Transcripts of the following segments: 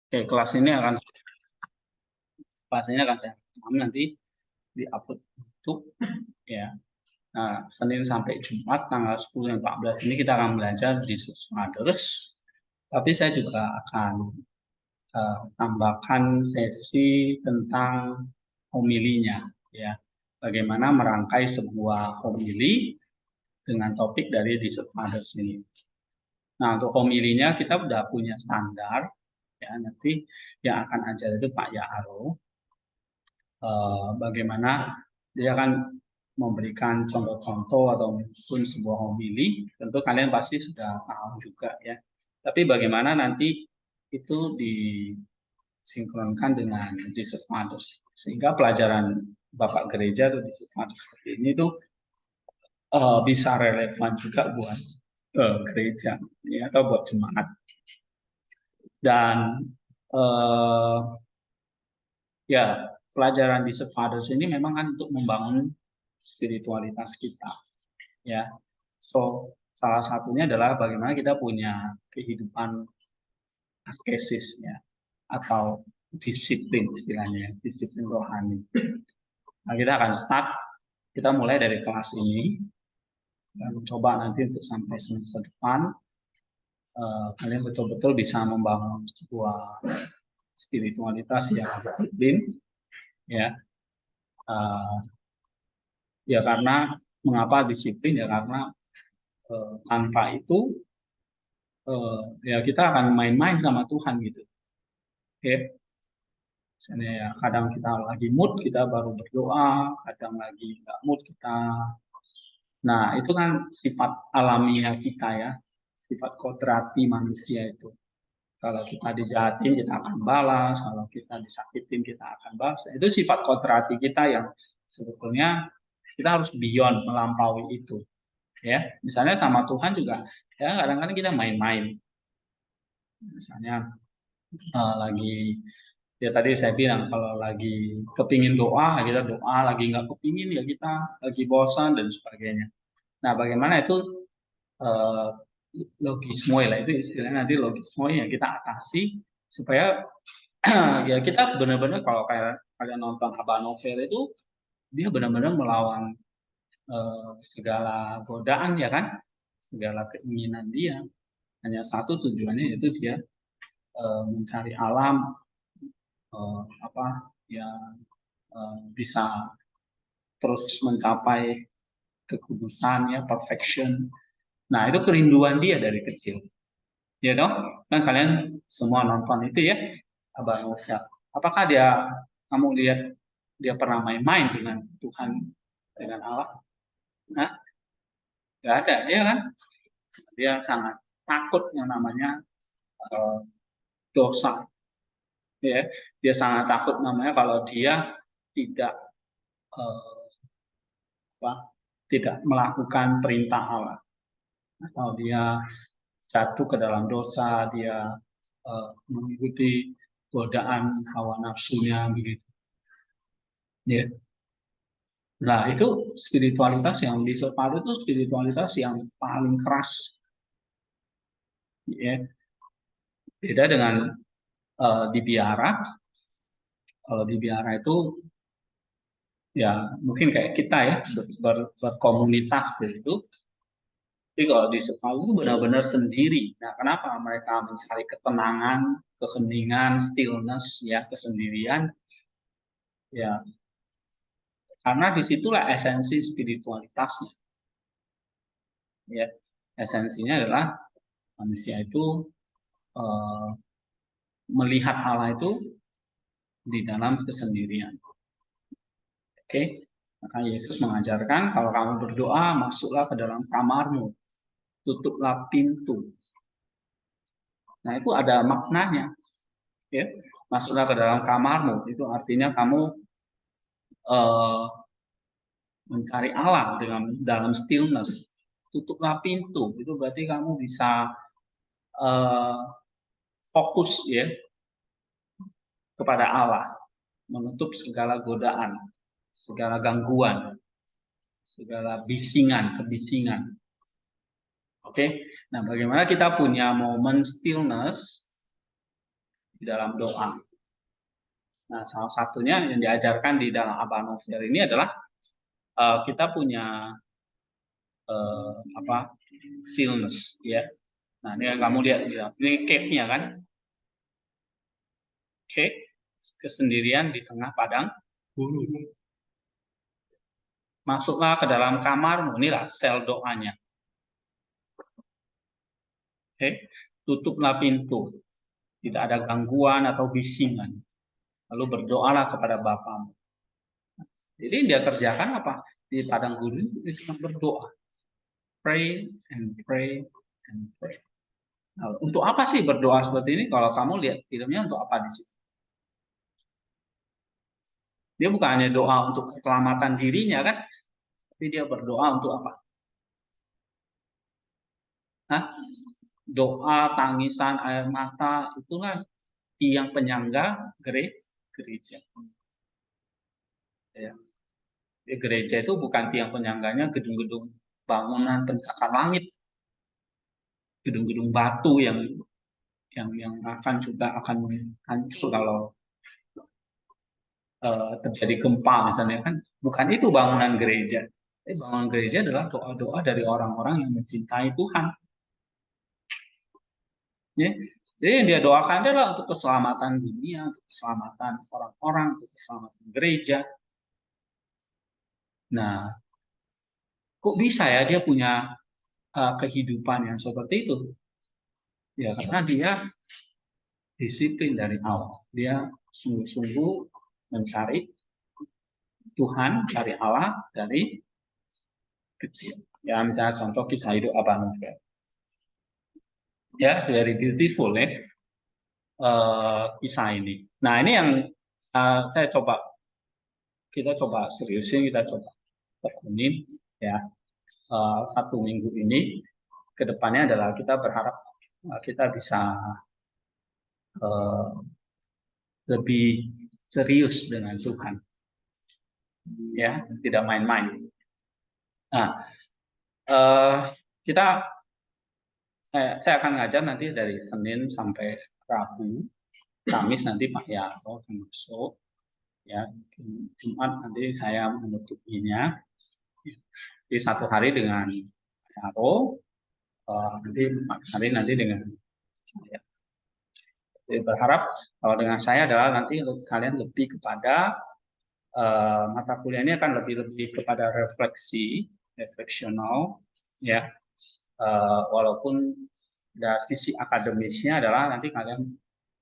Oke, kelas ini akan saya nanti di-upload YouTube ya. Nah, Senin sampai Jumat tanggal 10 dan 14 ini kita akan belajar Jesus Mothers. Tapi saya juga akan tambahkan sesi tentang homilinya ya. Bagaimana merangkai sebuah homili dengan topik dari Jesus Mothers ini. Nah, untuk homilinya kita sudah punya standar ya, nanti yang akan ajar itu Pak Ya'aro. Bagaimana dia akan memberikan contoh-contoh atau mungkin sebuah homili, tentu kalian pasti sudah tahu juga ya. Tapi bagaimana nanti itu disinkronkan dengan Jesus Mothers, sehingga pelajaran Bapak Gereja atau Jesus Mothers seperti ini tuh bisa relevan juga buat gereja ya, atau buat jemaat. Dan ya pelajaran di Fathers ini memang kan untuk membangun spiritualitas kita ya. So salah satunya adalah bagaimana kita punya kehidupan askesis ya, atau disiplin istilahnya, disiplin rohani. Nah, kita akan kita mulai dari kelas ini dan coba nanti untuk sampai semester depan kalian betul-betul bisa membangun sebuah spiritualitas yang disiplin ya. Ya karena mengapa disiplin ya, karena tanpa itu ya kita akan main-main sama Tuhan gitu. Oke. Misalnya ya kadang kita lagi mood kita baru berdoa, kadang lagi nggak mood kita. Nah itu kan sifat alamiah kita ya, sifat kodrati manusia itu. Kalau kita dijahatin kita akan balas, kalau kita disakitin kita akan balas. Itu sifat kodrati kita yang sebetulnya kita harus beyond, melampaui itu. Ya, misalnya sama Tuhan juga ya kadang-kadang kita main-main. Misalnya lagi ya tadi saya bilang kalau lagi kepingin doa kita doa, lagi nggak kepingin ya kita lagi bosan dan sebagainya. Nah bagaimana itu eh, logisme lah, itu istilahnya nanti logisme yang kita atasi supaya ya kita benar-benar kalau kayak kalian nonton Abah Novel itu dia benar-benar melawan segala godaan ya kan, segala keinginan dia, hanya satu tujuannya yaitu dia mencari alam apa ya, bisa terus mencapai kekudusan ya, perfection. Nah itu kerinduan dia dari kecil ya dong, kan kalian semua nonton itu ya Abah Novel. Apakah kamu lihat dia pernah main-main dengan Tuhan, dengan Allah? Nah, nggak ada ya kan, dia sangat takut yang namanya uh, dosa ya, dia sangat takut namanya kalau dia tidak uh, apa, tidak melakukan perintah Allah, atau dia jatuh ke dalam dosa, dia mengikuti godaan hawa nafsunya begitu ya. Nah itu spiritualitas yang di Separuh itu spiritualitas yang paling keras ya, beda dengan di biara. Kalau di biara itu ya mungkin kayak kita ya, berkomunitas gitu. Tapi kalau di Separuh itu benar-benar sendiri. Nah kenapa mereka mencari ketenangan, keheningan, stillness ya, kesendirian ya, karena disitulah esensi spiritualitasnya ya. Esensinya adalah manusia itu eh, melihat Allah itu di dalam kesendirian. Oke, maka Yesus mengajarkan kalau kamu berdoa masuklah ke dalam kamarmu, tutuplah pintu. Nah itu ada maknanya ya. Masuklah ke dalam kamarmu itu artinya kamu eh, mencari Allah dengan dalam stillness. Tutuplah pintu itu berarti kamu bisa eh, fokus ya kepada Allah, menutup segala godaan, segala gangguan, segala bisingan, kebisingan. Oke, nah bagaimana kita punya momen stillness di dalam doa. Nah, salah satunya yang diajarkan di dalam Abba Novel ini adalah kita punya stillness, ya. Nah, ini yang kamu lihat, ini cave-nya kan, cave, kesendirian di tengah padang gurun. Masuklah ke dalam kamar, inilah sel doanya. Oke, tutuplah pintu, tidak ada gangguan atau bisingan. Lalu berdoalah kepada Bapamu. Jadi dia kerjakan apa? Di padang gurun itu berdoa. Pray and pray and pray. Nah, untuk apa sih berdoa seperti ini? Kalau kamu lihat filmnya, untuk apa di situ? Dia bukan hanya doa untuk keselamatan dirinya kan, tapi dia berdoa untuk apa? Hah? Doa, tangisan, air mata, itulah tiang penyangga gereja. Ya. Gereja itu bukan tiang penyangganya gedung-gedung bangunan pencakar langit, gedung-gedung batu yang akan juga akan hancur kalau terjadi gempa misalnya kan. Bukan itu bangunan gereja. Bangunan gereja adalah doa-doa dari orang-orang yang mencintai Tuhan. Ya. Jadi yang dia doakan adalah untuk keselamatan dunia, untuk keselamatan orang-orang, untuk keselamatan gereja. Nah, kok bisa ya dia punya kehidupan yang seperti itu? Ya, karena dia disiplin dari awal. Dia sungguh-sungguh mencari Tuhan, cari Allah dari kecil. Ya, misalnya contoh kisah hidup Abah Novel. Ya, very beautiful ya kisah ini. Nah, ini yang kita coba seriusin, kita coba tekuni ya. 1 minggu ini ke depannya adalah kita berharap kita bisa lebih serius dengan Tuhan, ya, tidak main-main. Nah, saya akan ngajar nanti dari Senin sampai Rabu, Kamis nanti Pak Yaro akan masuk, ya, Jumat nanti saya menutupinya. Di 1 hari dengan Pak Yaro, nanti dengan saya. Jadi berharap kalau dengan saya adalah nanti kalian lebih kepada mata kuliah ini akan lebih kepada refleksional, ya. Walaupun dari sisi akademisnya adalah nanti kalian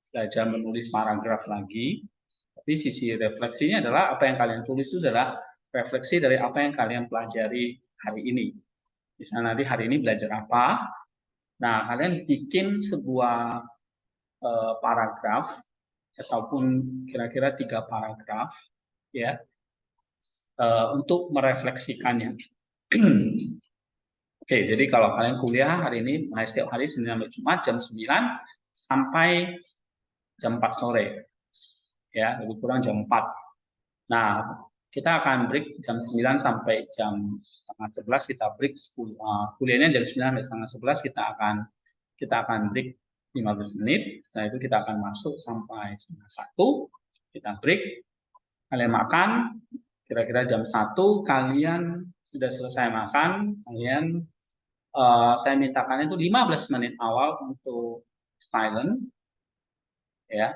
belajar menulis paragraf lagi, tapi sisi refleksinya adalah apa yang kalian tulis itu adalah refleksi dari apa yang kalian pelajari hari ini. Misalnya nanti hari ini belajar apa, nah kalian bikin sebuah paragraf ataupun kira-kira 3 paragraf, ya, untuk merefleksikannya. Oke, jadi kalau kalian kuliah hari ini mulai setiap hari Senin sampai Jumat jam 9 sampai jam 4 sore. Ya, lebih kurang jam 4. Nah, kita akan break jam 9 sampai jam setengah 11 kita break. Kuliahnya jam 9 sampai setengah 11 kita akan break 15 menit. Setelah itu kita akan masuk sampai setengah 1. Kita break. Kalian makan. Kira-kira jam 1 kalian sudah selesai makan. Saya mintakan itu 15 menit awal untuk silent. Ya.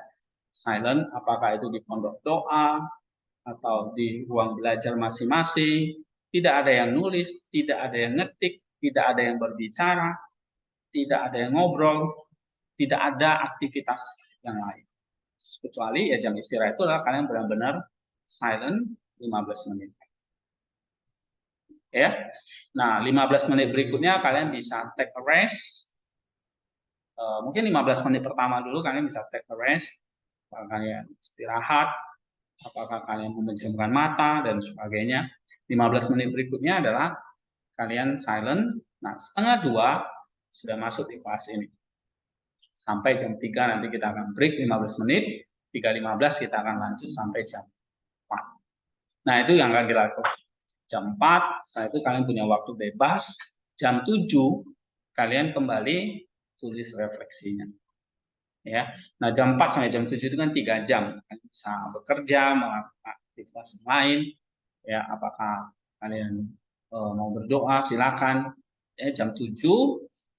Silent, apakah itu di pondok doa atau di ruang belajar masing-masing. Tidak ada yang nulis, tidak ada yang ngetik, tidak ada yang berbicara, tidak ada yang ngobrol, tidak ada aktivitas yang lain. Kecuali ya jam istirahat itu adalah kalian benar-benar silent 15 menit. Ya. Nah, 15 menit berikutnya kalian bisa take a rest. Mungkin 15 menit pertama dulu kalian bisa take a rest. Kalian istirahat, apakah kalian memejamkan mata dan sebagainya. 15 menit berikutnya adalah kalian silent. Nah, setengah 2 sudah masuk di kelas ini. Sampai jam 3 nanti kita akan break 15 menit. 3.15 kita akan lanjut sampai jam 4. Nah, itu yang akan kita lakukan. Jam 4, setelah itu kalian punya waktu bebas. Jam 7, kalian kembali tulis refleksinya. Ya. Nah, jam 4 sampai jam 7 itu kan 3 jam. Bisa bekerja, melakukan aktivitas lain. Ya, apakah kalian mau berdoa, silakan. Ya, jam 7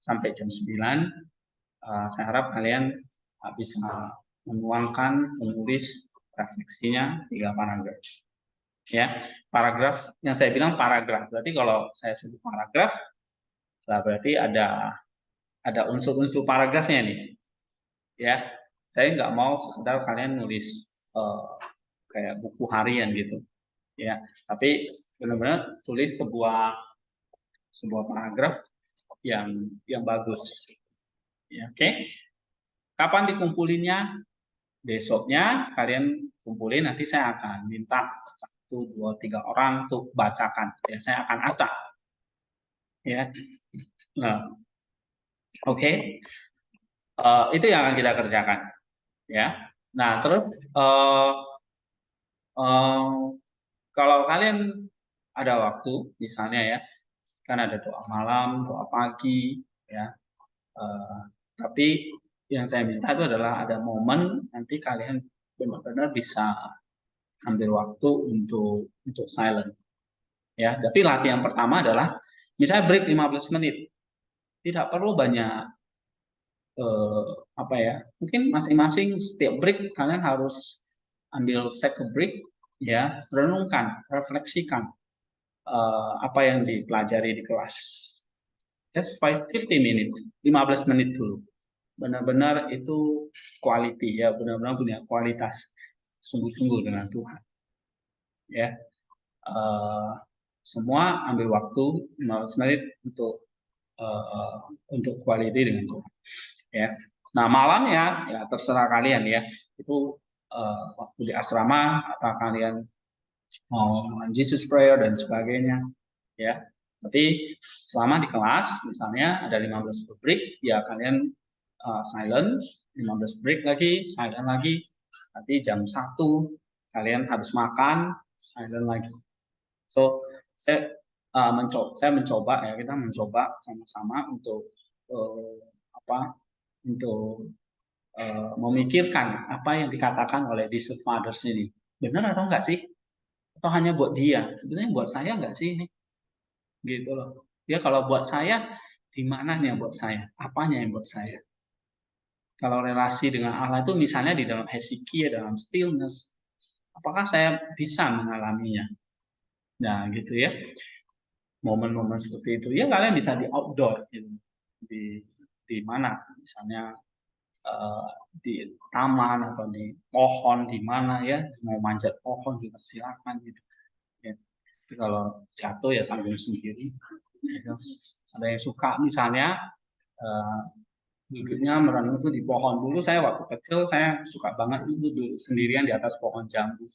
sampai jam 9, saya harap kalian bisa menuangkan, menulis refleksinya 3 paragraf. Ya, paragraf yang saya bilang paragraf. Berarti kalau saya sebut paragraf, berarti ada unsur-unsur paragrafnya nih. Ya, saya nggak mau sekedar kalian nulis kayak buku harian gitu, ya. Tapi benar-benar tulis sebuah paragraf yang bagus. Ya, oke. Kapan dikumpulinnya? Besoknya kalian kumpulin, nanti saya akan minta 1, 2, 3 orang untuk bacakan. Ya, saya akan acak. Ya, nah, oke. Itu yang akan kita kerjakan. Ya. Nah, terus kalau kalian ada waktu, misalnya ya, kan ada doa malam, doa pagi, ya. Tapi yang saya minta itu adalah ada momen nanti kalian benar-benar bisa ambil waktu untuk silent. Ya, jadi latihan pertama adalah misalnya break 15 menit. Tidak perlu banyak apa ya? Mungkin masing-masing setiap break kalian harus ambil take a break, ya, renungkan, refleksikan apa yang dipelajari di kelas. Just 50 minutes, 15 menit dulu. Benar-benar itu quality, ya, benar-benar punya kualitas, sungguh-sungguh dengan Tuhan. Ya, semua ambil waktu 15 menit untuk quality dengan Tuhan. Ya. Nah, malamnya ya terserah kalian ya. Itu waktu di asrama, apa kalian mau Jesus prayer dan sebagainya, ya. Tapi selama di kelas misalnya ada 15 break, ya kalian silent, 15 break lagi, silent lagi. Nanti jam 1 kalian harus makan, silent lagi. So, saya mencoba ya, kita mencoba sama-sama untuk untuk memikirkan apa yang dikatakan oleh Jesus Fathers ini. Benar atau enggak sih? Atau hanya buat dia? Sebenarnya buat saya enggak sih ini? Gitu loh. Ya kalau buat saya, di mananya buat saya? Apanya yang buat saya? Kalau relasi dengan Allah itu misalnya di dalam hesychia, dalam stillness, apakah saya bisa mengalaminya? Nah, gitu ya. Momen-momen seperti itu. Ya kalian bisa di outdoor, gitu. Di mana? Misalnya di taman atau di pohon, di mana ya, mau manjat pohon juga silakan gitu. Ya. Tapi kalau jatuh ya tanggung sendiri. Ya. Ada yang suka misalnya duduknya merenung itu di pohon. Dulu saya waktu kecil saya suka banget itu duduk sendirian di atas pohon jambu.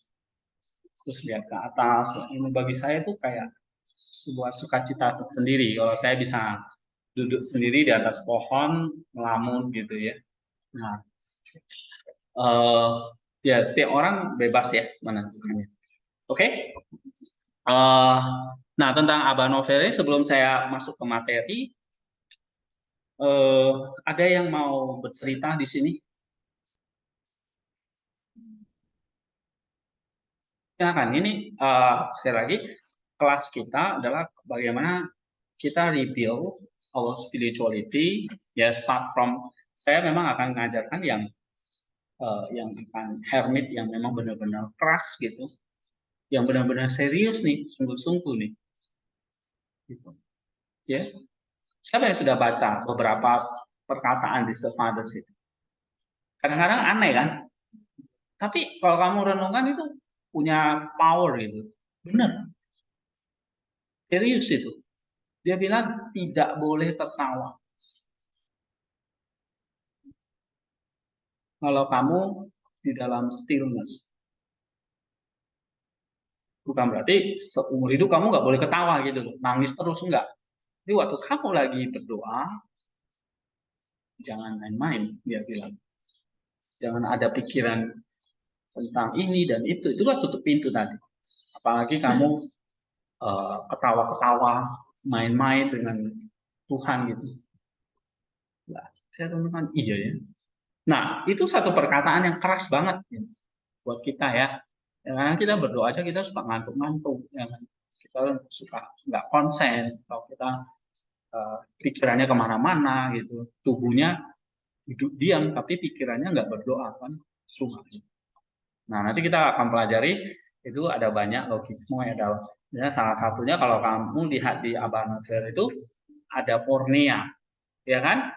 Terus lihat ke atas. Ini bagi saya itu kayak sebuah sukacita sendiri kalau saya bisa duduk sendiri di atas pohon melamun gitu ya. Nah, ya setiap orang bebas ya menentukannya. Oke? Nah, tentang Abah Novel sebelum saya masuk ke materi, ada yang mau bercerita di sini? Silakan. Ini sekali lagi kelas kita adalah bagaimana kita reveal our spirituality. Ya, start from saya memang akan mengajarkan yang akan hermit yang memang benar-benar keras gitu, yang benar-benar serius nih, sungguh-sungguh nih. Gitu. Ya, siapa yang sudah baca beberapa perkataan di Stefanus itu? Kadang-kadang aneh kan? Tapi kalau kamu renungkan itu punya power gitu. Benar, serius itu. Dia bilang tidak boleh tertawa. Kalau kamu di dalam stillness. Bukan berarti seumur hidup kamu nggak boleh ketawa gitu loh. Nangis terus enggak. Jadi waktu kamu lagi berdoa, jangan main-main, dia bilang. Jangan ada pikiran tentang ini dan itu. Itulah tutup pintu tadi. Apalagi kamu ketawa-ketawa, main-main dengan Tuhan gitu. Nah, saya temukan iya ya. Nah, itu satu perkataan yang keras banget ya, buat kita ya. Karena kita berdoa aja kita suka ngantuk-ngantuk, ya kan? Kita suka nggak konsen, kalau kita pikirannya kemana-mana gitu, tubuhnya hidup diam, tapi pikirannya nggak berdoa kan, susah. Nah, nanti kita akan pelajari itu ada banyak logisme ya, salah satunya kalau kamu lihat di Abba Nasir itu ada pornea, ya kan?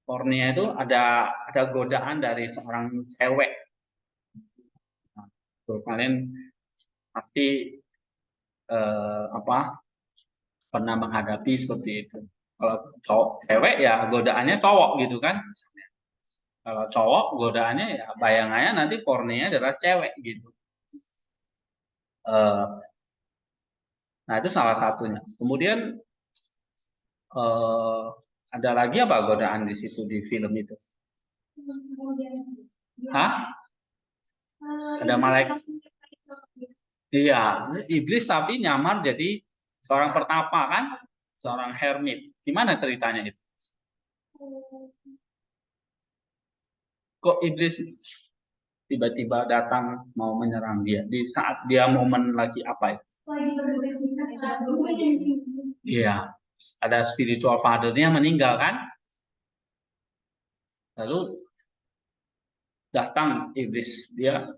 Pornea itu ada godaan dari seorang cewek. Nah, kalian pasti pernah menghadapi seperti itu. Kalau cowok cewek ya godaannya cowok gitu kan. Kalau cowok godaannya ya bayangannya nanti pornea adalah cewek gitu. Nah itu salah satunya. Kemudian ada lagi apa godaan di situ di film itu? Hah? Ada malaikat. Iya, iblis tapi nyamar jadi seorang pertapa kan, seorang hermit. Gimana ceritanya itu? Kok iblis tiba-tiba datang mau menyerang dia di saat dia momen lagi apa itu? Iya, ada spiritual father-nya meninggal kan? Lalu datang iblis. Dia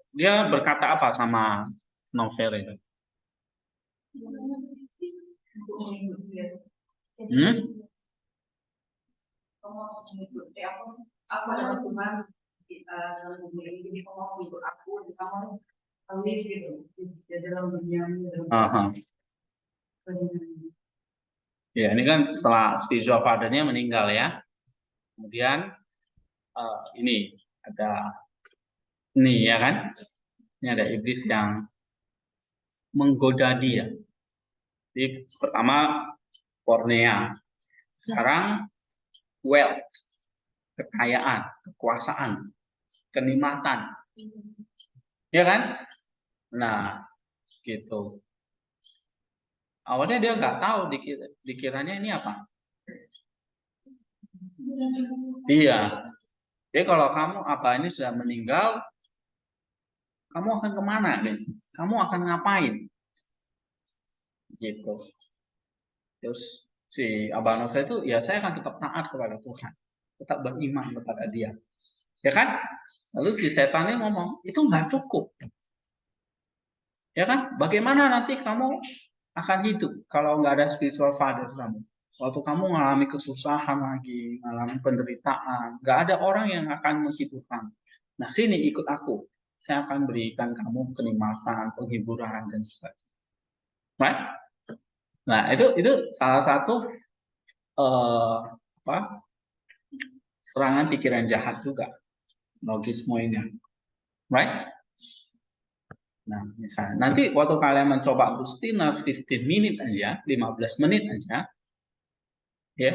berkata apa sama novel itu? Hmm? Aku adalah Tuhan dalam bumi ini, jadi kamu harus ikut aku, dan kamu harus gitu di dalam dunia ini. Ya, ini kan setelah spiritual father-nya meninggal ya. Kemudian ini ada nih ya kan? Ini ada iblis yang menggoda dia. Jadi pertama pornea, sekarang wealth, kekayaan, kekuasaan, kenikmatan, ya kan? Nah, gitu. Awalnya dia nggak tahu, dikiranya ini apa? Iya. Jadi kalau kamu apa ini sudah meninggal, kamu akan kemana? Kamu akan ngapain? Gitu. Terus si Abah Nova itu, ya saya akan tetap taat kepada Tuhan, tetap beriman kepada Dia, ya kan? Lalu si setannya ngomong, itu nggak cukup, ya kan? Bagaimana nanti kamu akan hidup kalau nggak ada spiritual father kamu? Waktu kamu mengalami kesusahan lagi, mengalami penderitaan, nggak ada orang yang akan menghiburkan. Nah, sini ikut aku. Saya akan berikan kamu kenikmatan, penghiburan dan sebagainya. Right? Nah, itu salah satu apa? Serangan pikiran jahat juga. Logisme ini. Right? Nah, misalnya nanti waktu kalian mencoba Agustina 15 menit aja, 15 menit aja, ya,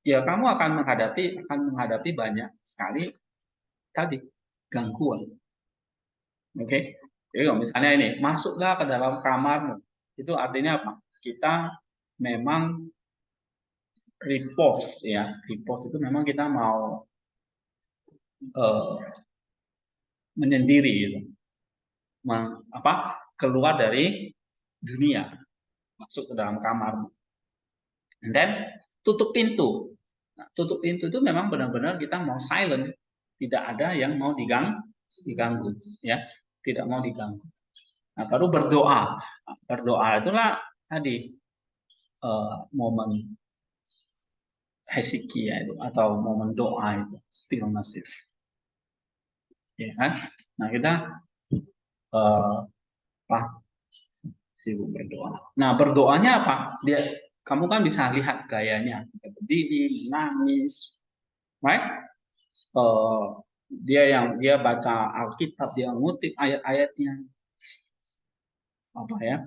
ya kamu akan menghadapi banyak sekali tadi gangguan. Oke, jadi kalau misalnya ini masuklah ke dalam kamarmu, itu artinya apa? Kita memang report ya, report itu memang kita mau menyendiri, gitu. Keluar dari dunia, masuk ke dalam kamar, dan tutup pintu. Nah, tutup pintu itu memang benar-benar kita mau silent, tidak ada yang mau diganggu, ya, tidak mau diganggu. Nah, baru berdoa. Nah, berdoa itulah tadi momen Hezekiah itu atau momen doa itu stillness itu, ya kan? Nah kita sibuk berdoa. Nah berdoanya apa? Kamu kan bisa lihat gayanya, berdiri, menangis, right? Dia baca Alkitab, dia ngutip ayat-ayatnya, apa ya?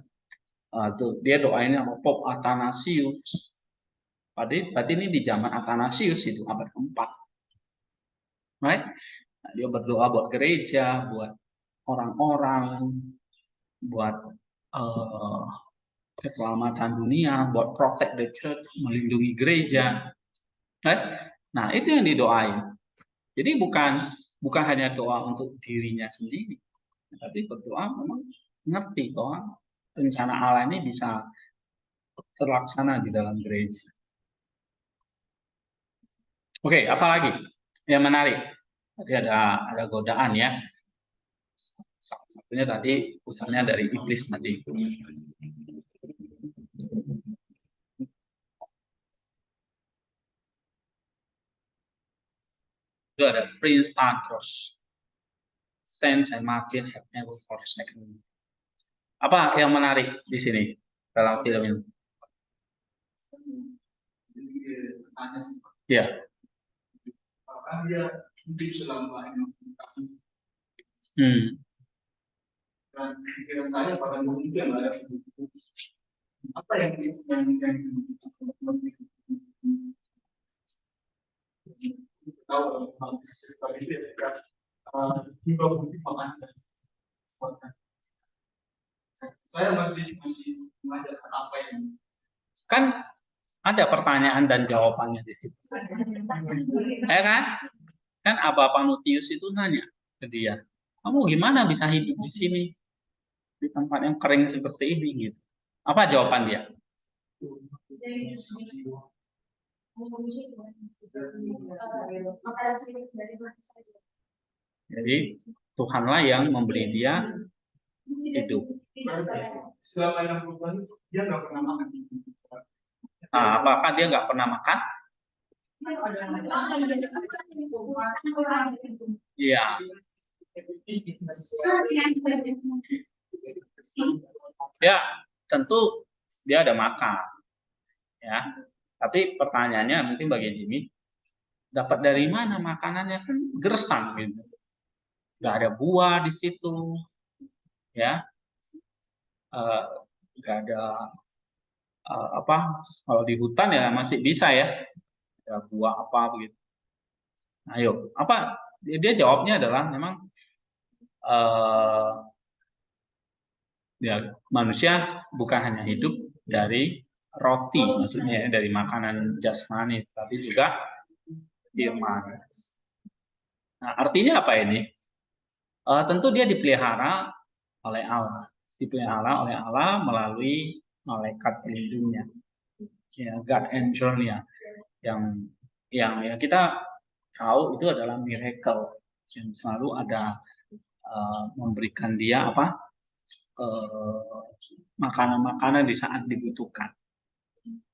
Tuh dia doain sama Pope Athanasius. Berarti ini di zaman Athanasius itu abad keempat, right? Nah, dia berdoa buat gereja, buat orang-orang, buat keselamatan dunia, buat protect the church, melindungi gereja, right? Nah, itu yang didoain. Jadi bukan hanya doa untuk dirinya sendiri, tapi berdoa memang ngerti bahwa rencana Allah ini bisa terlaksana di dalam gereja. Oke, apa lagi yang menarik? Tadi ada godaan ya. Salah satunya tadi usulnya dari iblis tadi. Itu ada Prince Tantros. Saint and Martin have never forsaken me. Apa yang menarik di sini dalam film ini? Ya. Apakah dia hidup selama ini? Dan pikiran saya pada mungkin ada apa yang tahu seperti itu ya. Tiba bukti makanya. Saya masih mengajarkan apa yang kan ada pertanyaan dan jawabannya di situ. Ya kan? Kan Abba Panutius itu nanya ke dia, kamu gimana bisa hidup di sini di tempat yang kering seperti ini gitu? Apa jawaban dia? Jadi Tuhanlah yang memberi dia hidup. Selama 60 tahun dia nggak pernah makan. Nah, apakah dia nggak pernah makan? Iya. Ya, tentu dia ada makan. Ya. Tapi pertanyaannya mungkin bagi Jimmy, dapat dari mana makanannya? Kan gersang gitu. Nggak ada buah di situ. Ya. Nggak ada apa, kalau di hutan ya masih bisa ya. Ada buah apa begitu. Ayo, apa? Dia jawabnya adalah memang ya manusia bukan hanya hidup dari roti, maksudnya dari makanan jasmani, tapi juga firman. Nah, artinya apa ini? Tentu dia dipelihara oleh Allah, melalui malaikat pelindungnya, ya, God angel-nya, yang ya kita tahu itu adalah miracle yang selalu ada, memberikan dia apa, makanan-makanan di saat dibutuhkan.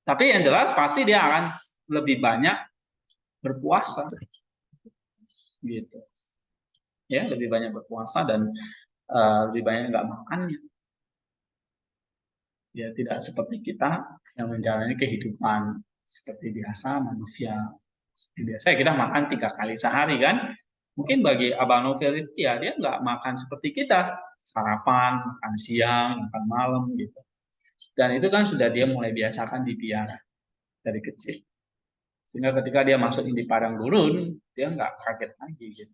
Tapi yang jelas pasti dia akan lebih banyak berpuasa, gitu. Ya, lebih banyak berpuasa dan lebih banyak nggak makannya. Ya, tidak seperti kita yang menjalani kehidupan seperti biasa manusia. Seperti biasa kita makan 3 kali sehari kan. Mungkin bagi Abang Novel itu ya dia nggak makan seperti kita, sarapan, makan siang, makan malam gitu. Dan itu kan sudah dia mulai biasakan di biara dari kecil. Sehingga ketika dia masuk di padang gurun, dia nggak kaget lagi gitu.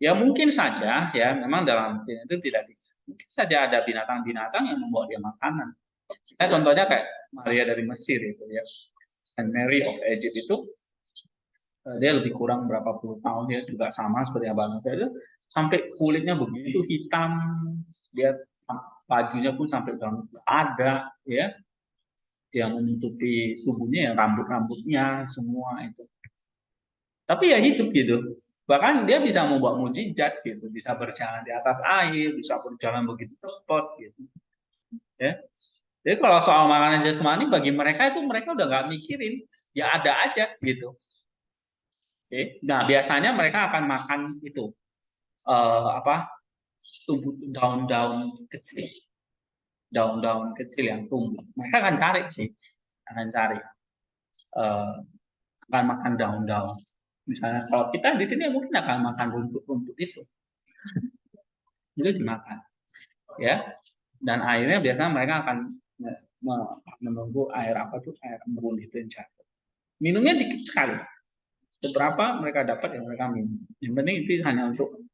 Ya mungkin saja ya memang dalam itu tidak mungkin saja ada binatang-binatang yang membawa dia makanan. Saya contohnya kayak Maria dari Mesir itu ya, Saint Mary of Egypt itu dia lebih kurang berapa puluh tahun dia juga sama seperti Abang itu sampai kulitnya begitu hitam, dia bajunya pun sampai ada ya yang menutupi tubuhnya ya rambut-rambutnya semua itu. Tapi ya hidup gitu. Bahkan dia bisa membuat mujizat gitu, bisa berjalan di atas air, bisa berjalan begitu cepat gitu. Ya. Jadi kalau soal makanan jasmani bagi mereka itu mereka udah nggak mikirin, ya ada aja gitu. Oke. Nah biasanya mereka akan makan itu apa tumbuh daun-daun kecil, daun-daun kecil yang tumbuh. Mereka akan cari sih, akan cari, akan makan daun-daun. Misalnya kalau kita di sini mungkin akan makan rumput-rumput itu dimakan, ya. Dan airnya biasanya mereka akan menunggu air apa tuh air embun itu yang jatuh. Minumnya dikit sekali. Seberapa mereka dapat yang mereka minum. Yang penting itu hanya untuk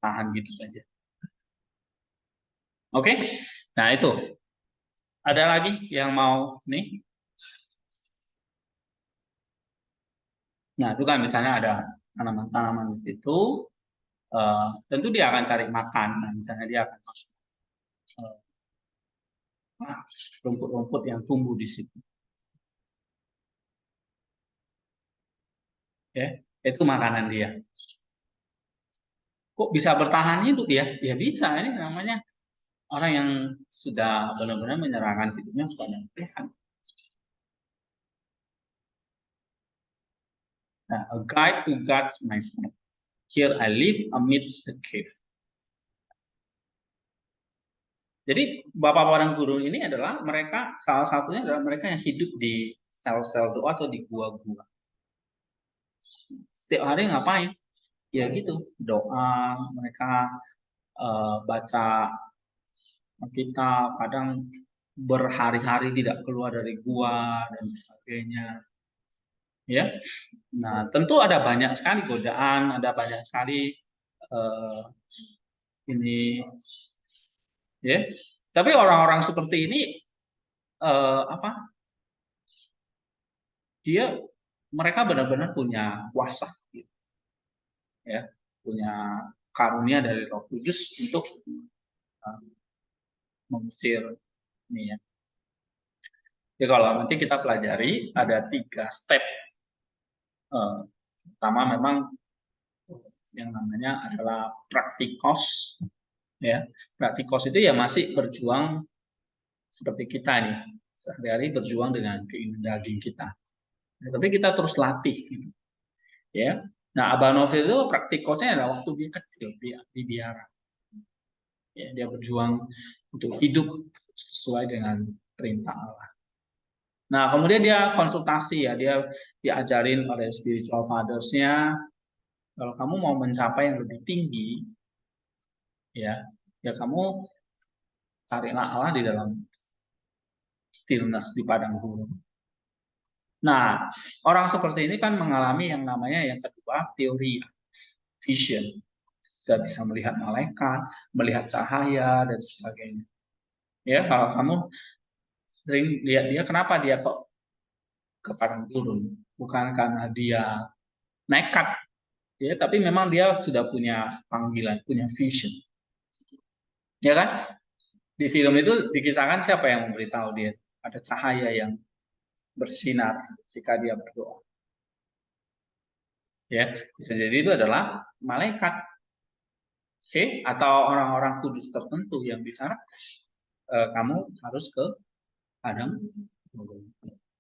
tahan gitu saja. Oke, nah itu. Ada lagi yang mau nih? Nah, itu kan misalnya ada tanaman-tanaman di situ, tentu dia akan cari makan. Nah, misalnya dia akan makan rumput-rumput yang tumbuh di situ. Ya, itu makanan dia. Kok bisa bertahan hidup ya? Ya bisa, ini namanya orang yang sudah benar-benar menyerahkan hidupnya kepada Tuhan. Nah, a guide to God's mindset. Here I live amidst the cave. Jadi Bapak Padang Gurun ini adalah mereka, salah satunya adalah mereka yang hidup di sel-sel doa atau di gua-gua. Setiap hari ngapain? Ya gitu, doa, mereka baca kita kadang berhari-hari tidak keluar dari gua dan sebagainya. Ya, nah tentu ada banyak sekali godaan, ada banyak sekali uh, ini, ya. Tapi orang-orang seperti ini apa? Mereka benar-benar punya kuasa, gitu, ya, punya karunia dari Roh Kudus untuk uh, mengusir ini ya. Jadi kalau nanti kita pelajari ada 3 step. Pertama memang yang namanya adalah praktikos, ya. Praktikos itu ya masih berjuang seperti kita nih, sehari-hari berjuang dengan keinginan daging kita. Nah, tapi kita terus latih, gitu, ya. Nah, Abah Novel itu praktikosnya adalah waktu dia kecil di biara. Ya, dia berjuang untuk hidup sesuai dengan perintah Allah. Nah, kemudian dia konsultasi ya, dia diajarin oleh spiritual fathers-nya, kalau kamu mau mencapai yang lebih tinggi, ya, ya kamu carilah Allah di dalam stillness di padang gurun. Nah, orang seperti ini kan mengalami yang namanya yang kedua teori vision. Sudah bisa melihat malaikat, melihat cahaya dan sebagainya. Ya, kalau kamu sering lihat dia, kenapa dia kok ke padang gurun? Bukan karena dia nekat, ya, tapi memang dia sudah punya panggilan, punya vision. Ya kan? Di film itu dikisahkan siapa yang memberitahu dia ada cahaya yang bersinar ketika dia berdoa. Ya, bisa jadi itu adalah malaikat, oke, atau orang-orang kudus tertentu yang bicara kamu harus ke padang gurun.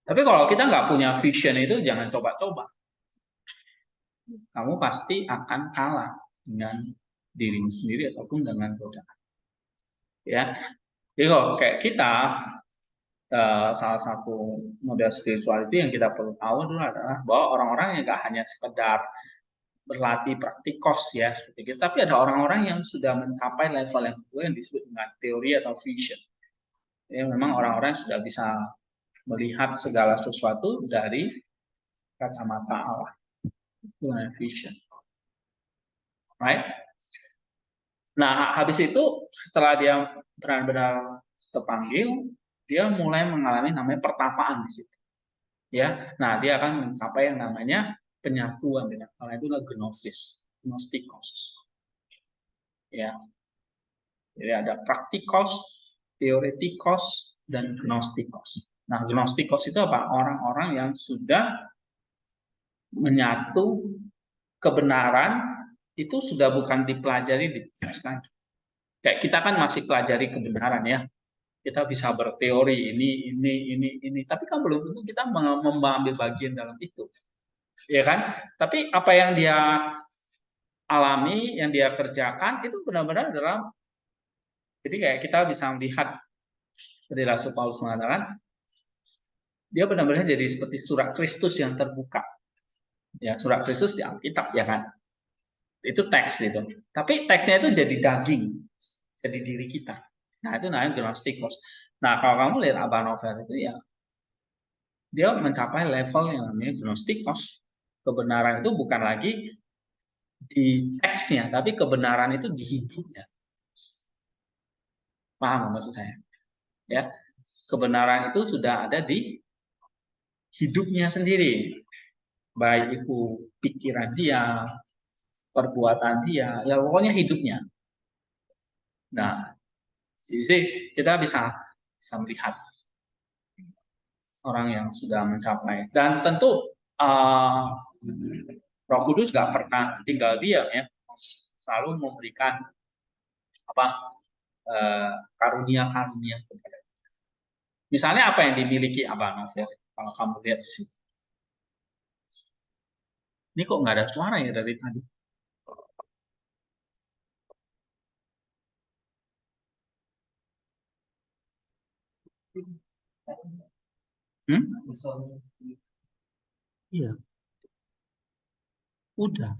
Tapi kalau kita nggak punya vision itu jangan coba-coba. Kamu pasti akan kalah dengan dirimu sendiri ataupun dengan godaan. Ya, jadi kalau kayak kita, salah satu model spiritual itu yang kita perlu tahu adalah bahwa orang-orang yang nggak hanya sekedar berlatih praktikos ya seperti itu, tapi ada orang-orang yang sudah mencapai level yang kedua yang disebut dengan teori atau vision. Ya, memang orang-orang sudah bisa melihat segala sesuatu dari kacamata Allah, itu vision, right? Nah, habis itu setelah dia benar-benar terpanggil, dia mulai mengalami namanya pertapaan di situ. Ya, nah dia akan mencapai yang namanya penyatuan dengan Allah, itu adalah gnostikos. Ya, jadi ada praktikos, teoretikos, dan gnostikos. Nah, gnostikos itu apa? Orang-orang yang sudah menyatu kebenaran itu sudah bukan dipelajari di teks lagi. Kayak kita kan masih pelajari kebenaran ya. Kita bisa berteori ini, tapi kan belum tentu kita mengambil bagian dalam itu, ya kan? Tapi apa yang dia alami, yang dia kerjakan itu benar-benar dalam. Jadi kayak kita bisa melihat dari Rasul Paulus mengatakan, dia benar-benar jadi seperti surat Kristus yang terbuka. Ya, surat Kristus di Alkitab ya kan. Itu teks itu. Tapi teksnya itu jadi daging, jadi diri kita. Nah, itu namanya gnostikos. Nah, kalau kamu lihat Abah Novel itu ya, dia mencapai level yang namanya gnostikos. Kebenaran itu bukan lagi di teksnya, tapi kebenaran itu di hidupnya. Paham maksud saya? Ya, kebenaran itu sudah ada di hidupnya sendiri. baik itu pikiran dia, perbuatan dia, ya pokoknya hidupnya. Nah, jadi kita bisa melihat orang yang sudah mencapai. Dan tentu Roh Kudus nggak pernah tinggal diam ya, selalu memberikan apa karunia-karunia kepada. Misalnya apa yang dimiliki Abah Nasir? Kalau kamu lihat di sini, ini kok nggak ada suara ya dari tadi? Hmm? Iya, udah.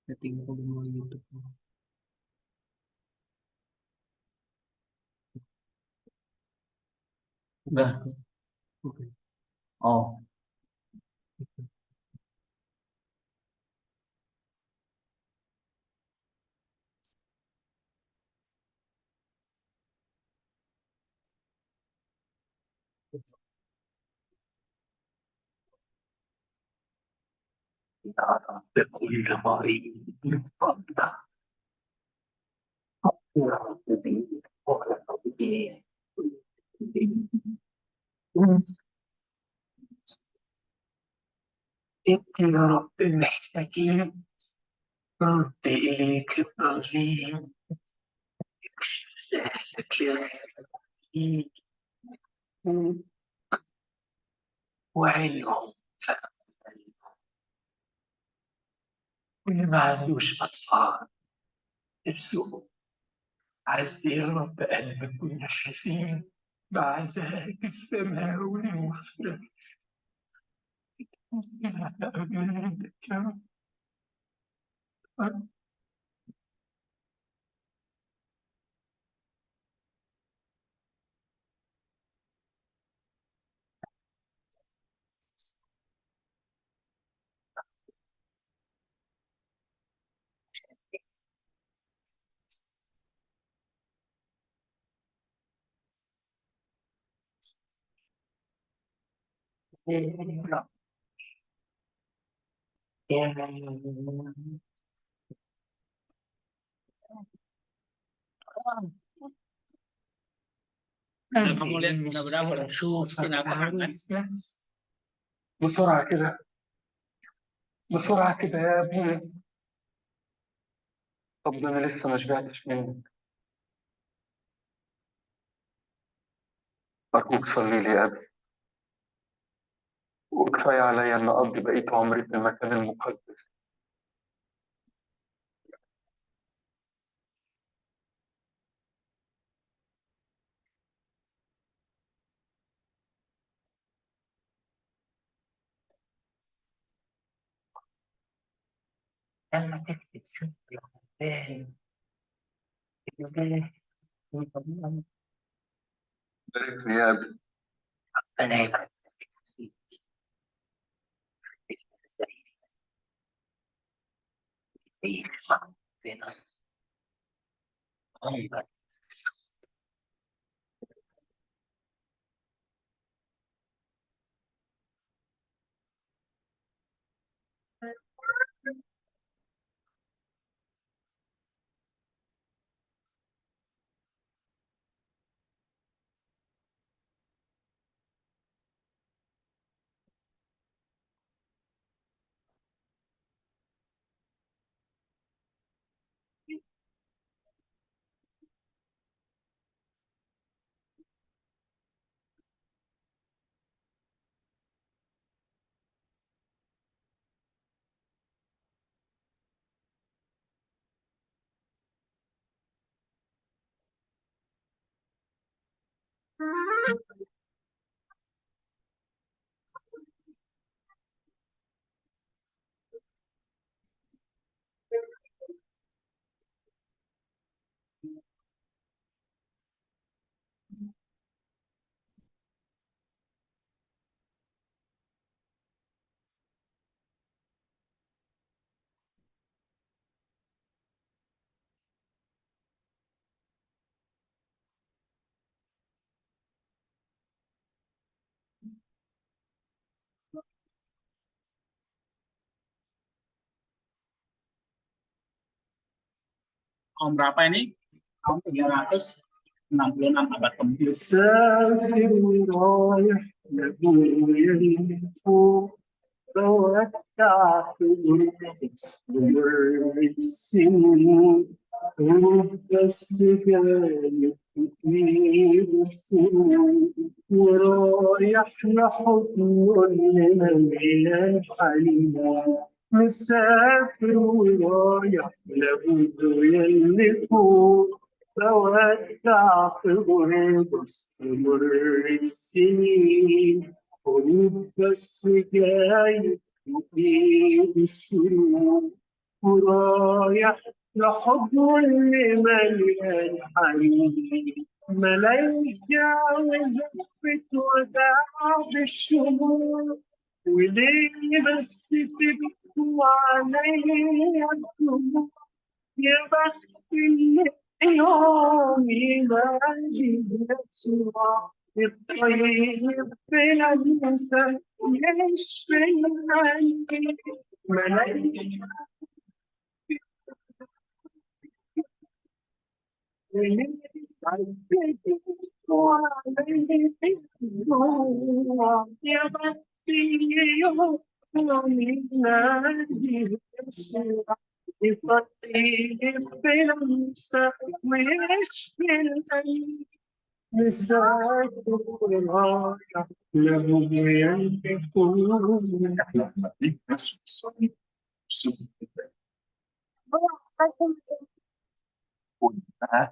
Setting volume YouTube. Udah. Oke. Oh, بكل مريض فضة ست يا رب محتاجين رد إليك الضالين اكشف ذلك يا غالي وعلهم واللي ما عندوش أطفال ارزقهم عز يا رب قلبك والنحاسين بعزاك السماوي والمفرح يا أمانك يا رب يا رب يا kamu lihat mudah-mudahan sinar بسرعة كده بسرعة كده يا ابني طب ده أنا لسه ما شبعتش منك أرجوك صلي لي يا أبي وكفاية عليا إن أقضي بقية عمري في المكان المقدس لما تكتب ست الغلبان بارك لي يا أبي أنا يبقى فيك ربنا عمرك Tahun berapa ini? Tahun 366 abad kemudian. ورايح لحضن مليان حنين مسافر ورايح لابد يلي فوق بودع في غربة استمر السنين قريب بس جاي بإيد الشروق ورايح لحضن اللي مليان حنين ملايكة وزفت وداع بالشموع وليه بس تبكوا عليا الدموع يا بخت اللي يوم ينادي يسوع الطيب بلا نسى يشفي القلب ملايكة يا بختي يوم ينادي يسوع الطيب بلا نسى ويشفي القلب مسافر رايح لهم ينفقون احنا بنبنيك نفس الصليب وانت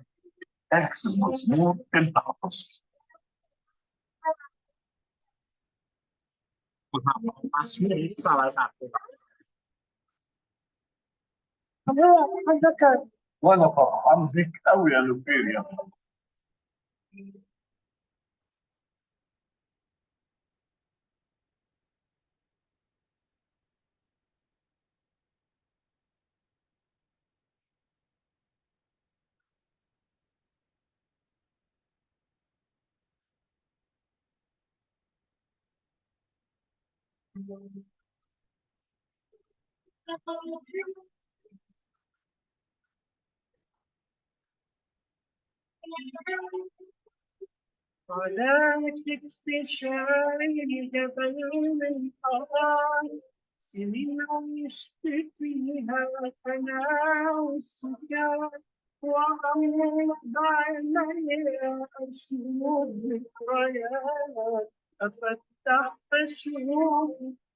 اخر مزمور انت حفظته Mazmur itu salah satu. وانا فرحان بيك قوي يا لوبير يا على كتف شايل جبل من حرام سنين عشت فيها أنا والسكان وغمض عيني أشوف ذكريات أفتح أشوف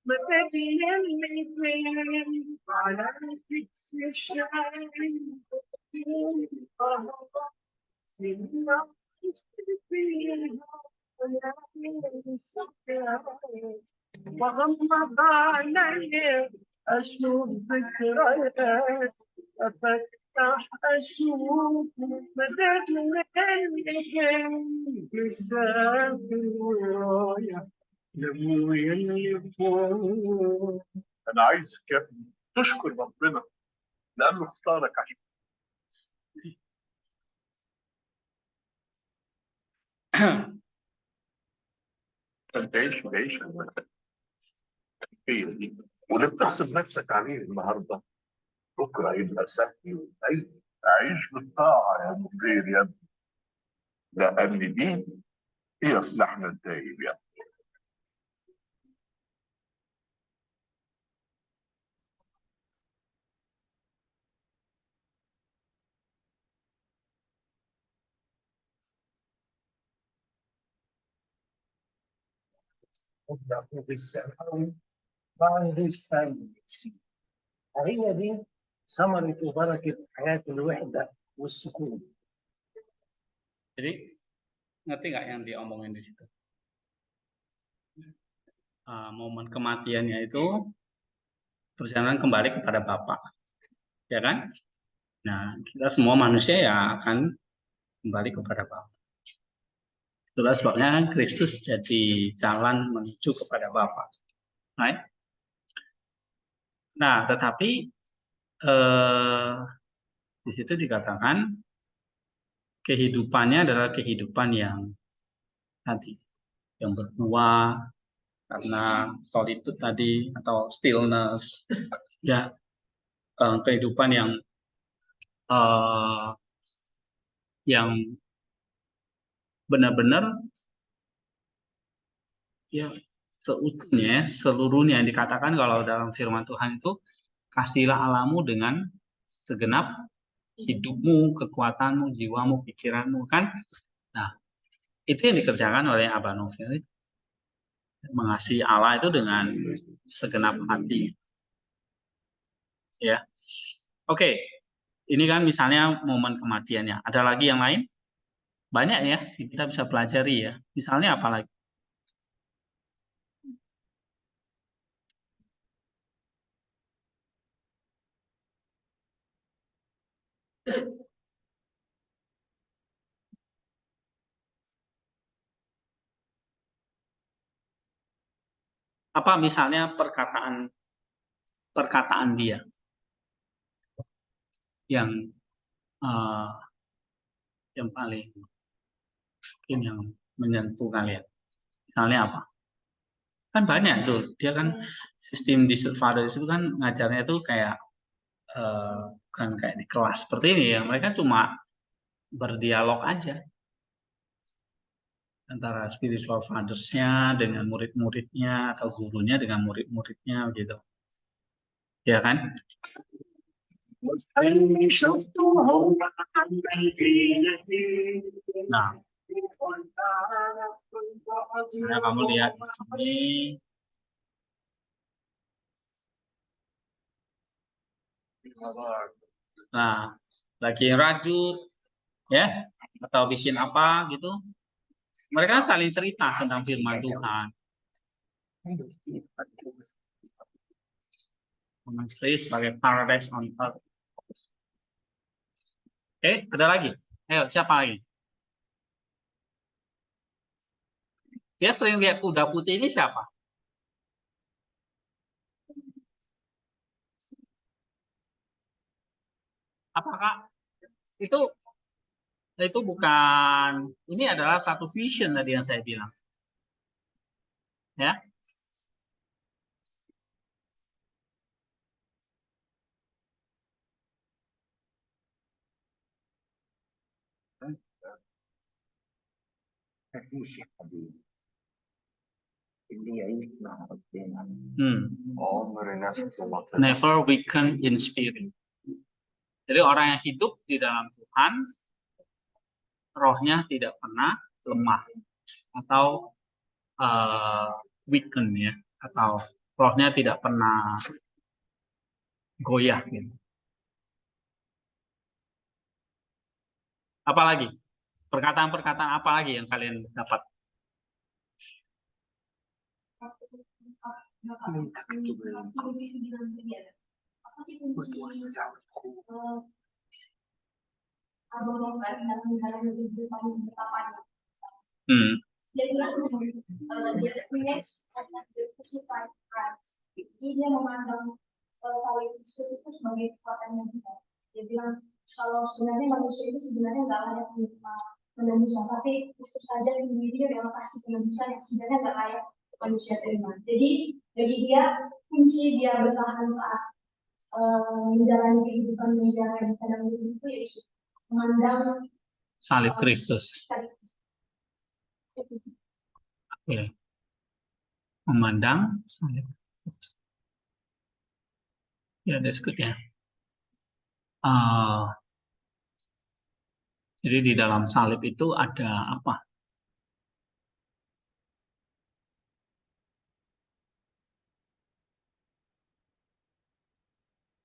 مدد الليل على كتف شايل جبل من حرام سنين وغمض عيني أشوف ذكريات أفتح أشوف مدد الليل مسافر ورايح لأبويا اللي فوق أنا عايزك يا ابني تشكر ربنا لأنه اختارك عشان تعيش هي دي واللي بتحسب نفسك عليه النهارده بكره يبقى سهل وأي عيش بالطاعه يا مدير يا ابني لان دي هي سلاحنا الدايم يا ابني بالسماوي بعد السماوي وهي دي ثمرة وبركة حياة الوحدة والسكون. Jadi ngerti nggak yang diomongin di situ? Momen kematiannya itu perjalanan kembali kepada Bapa, ya kan? Nah, kita semua manusia ya akan kembali kepada Bapa. Itulah sebabnya kan Kristus jadi jalan menuju kepada Bapa. Right? Nah, tetapi di situ dikatakan kehidupannya adalah kehidupan yang tadi, yang bernua karena solitude tadi atau stillness, ya kehidupan yang yang benar-benar ya seutuhnya, seluruhnya yang dikatakan kalau dalam firman Tuhan itu, kasihlah Allahmu dengan segenap hidupmu, kekuatanmu, jiwamu, pikiranmu, kan? Nah, itu yang dikerjakan oleh Abah Novel, mengasihi Allah itu dengan segenap hati. Ya, oke. Ini kan misalnya momen kematiannya. Ada lagi yang lain? Banyak ya, kita bisa pelajari ya. Misalnya apa lagi? Apa misalnya perkataan dia yang paling mungkin yang menyentuh kalian. Misalnya apa? Kan banyak tuh. Dia kan sistem Desert Fathers itu kan ngajarnya tuh kayak bukan kayak di kelas seperti ini ya. Mereka cuma berdialog aja antara spiritual fathers-nya dengan murid-muridnya atau gurunya dengan murid-muridnya gitu. Ya kan? Nah, misalnya kamu lihat di sini, nah, lagi rajut, ya, atau bikin apa gitu, mereka saling cerita tentang firman Tuhan. Istri sebagai paradise on earth. Oke, ada lagi? Ayo, siapa lagi? Dia sering lihat kuda putih ini siapa? Apakah itu bukan, ini adalah satu vision tadi yang saya bilang. Ya. Never weaken in spirit. Jadi orang yang hidup di dalam Tuhan, rohnya tidak pernah lemah atau weaken ya, atau rohnya tidak pernah goyah gitu. Apalagi perkataan-perkataan apa lagi yang kalian dapat? Dia bilang dia dia memandang salib itu sebagai kekuatannya kita. Dia bilang kalau sebenarnya manusia itu sebenarnya nggak layak penebusan, tapi Kristus saja sendiri yang kasih penebusan yang sebenarnya nggak layak manusia terima. Jadi bagi dia kunci dia bertahan saat menjalani kehidupan menjalani dalam hidup itu yaitu memandang salib Kristus. Oke. Memandang salib. Ya, that's good ya. Jadi di dalam salib itu ada apa?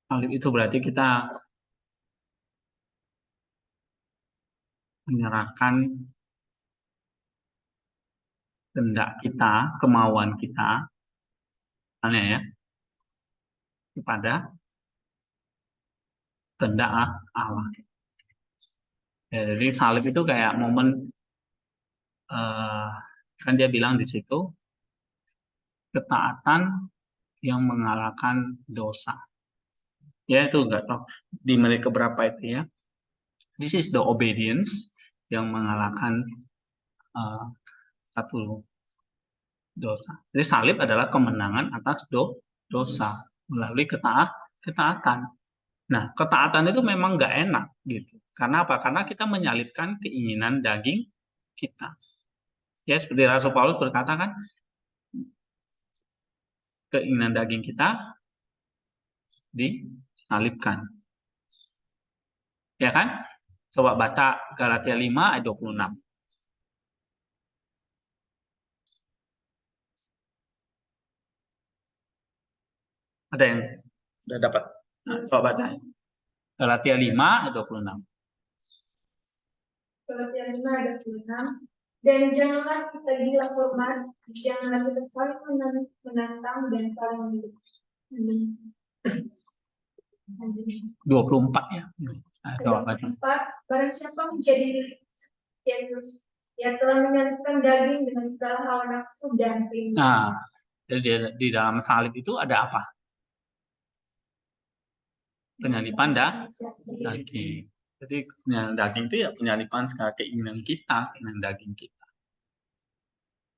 Salib itu berarti kita menyerahkan kehendak kita, kemauan kita, ya, kepada kehendak Allah. Ya, jadi salib itu kayak momen, kan dia bilang di situ, ketaatan yang mengalahkan dosa. Ya itu enggak tahu di menit keberapa itu ya. This is the obedience yang mengalahkan satu dosa. Jadi salib adalah kemenangan atas dosa melalui ketaatan. Nah, ketaatan itu memang nggak enak gitu. Karena apa? Karena kita menyalipkan keinginan daging kita. Ya, seperti Rasul Paulus berkata kan, keinginan daging kita disalibkan. Ya kan? Coba baca Galatia 5 ayat 26. Ada yang sudah dapat? Nah, coba baca. Galatia 5 ayat 26. Galatia 5 ayat 26. Dan janganlah kita gila hormat, janganlah kita saling menantang dan saling menghidup. 24 ya. Nah, coba baca. 24. Barang siapa menjadi milik Yesus, ia telah menyalibkan daging dengan segala hawa nafsu dan keinginan. Nah, jadi di dalam salib itu ada apa? Penyalipan daging. Jadi penyalipan daging itu ya penyalipan segala keinginan kita, keinginan daging kita.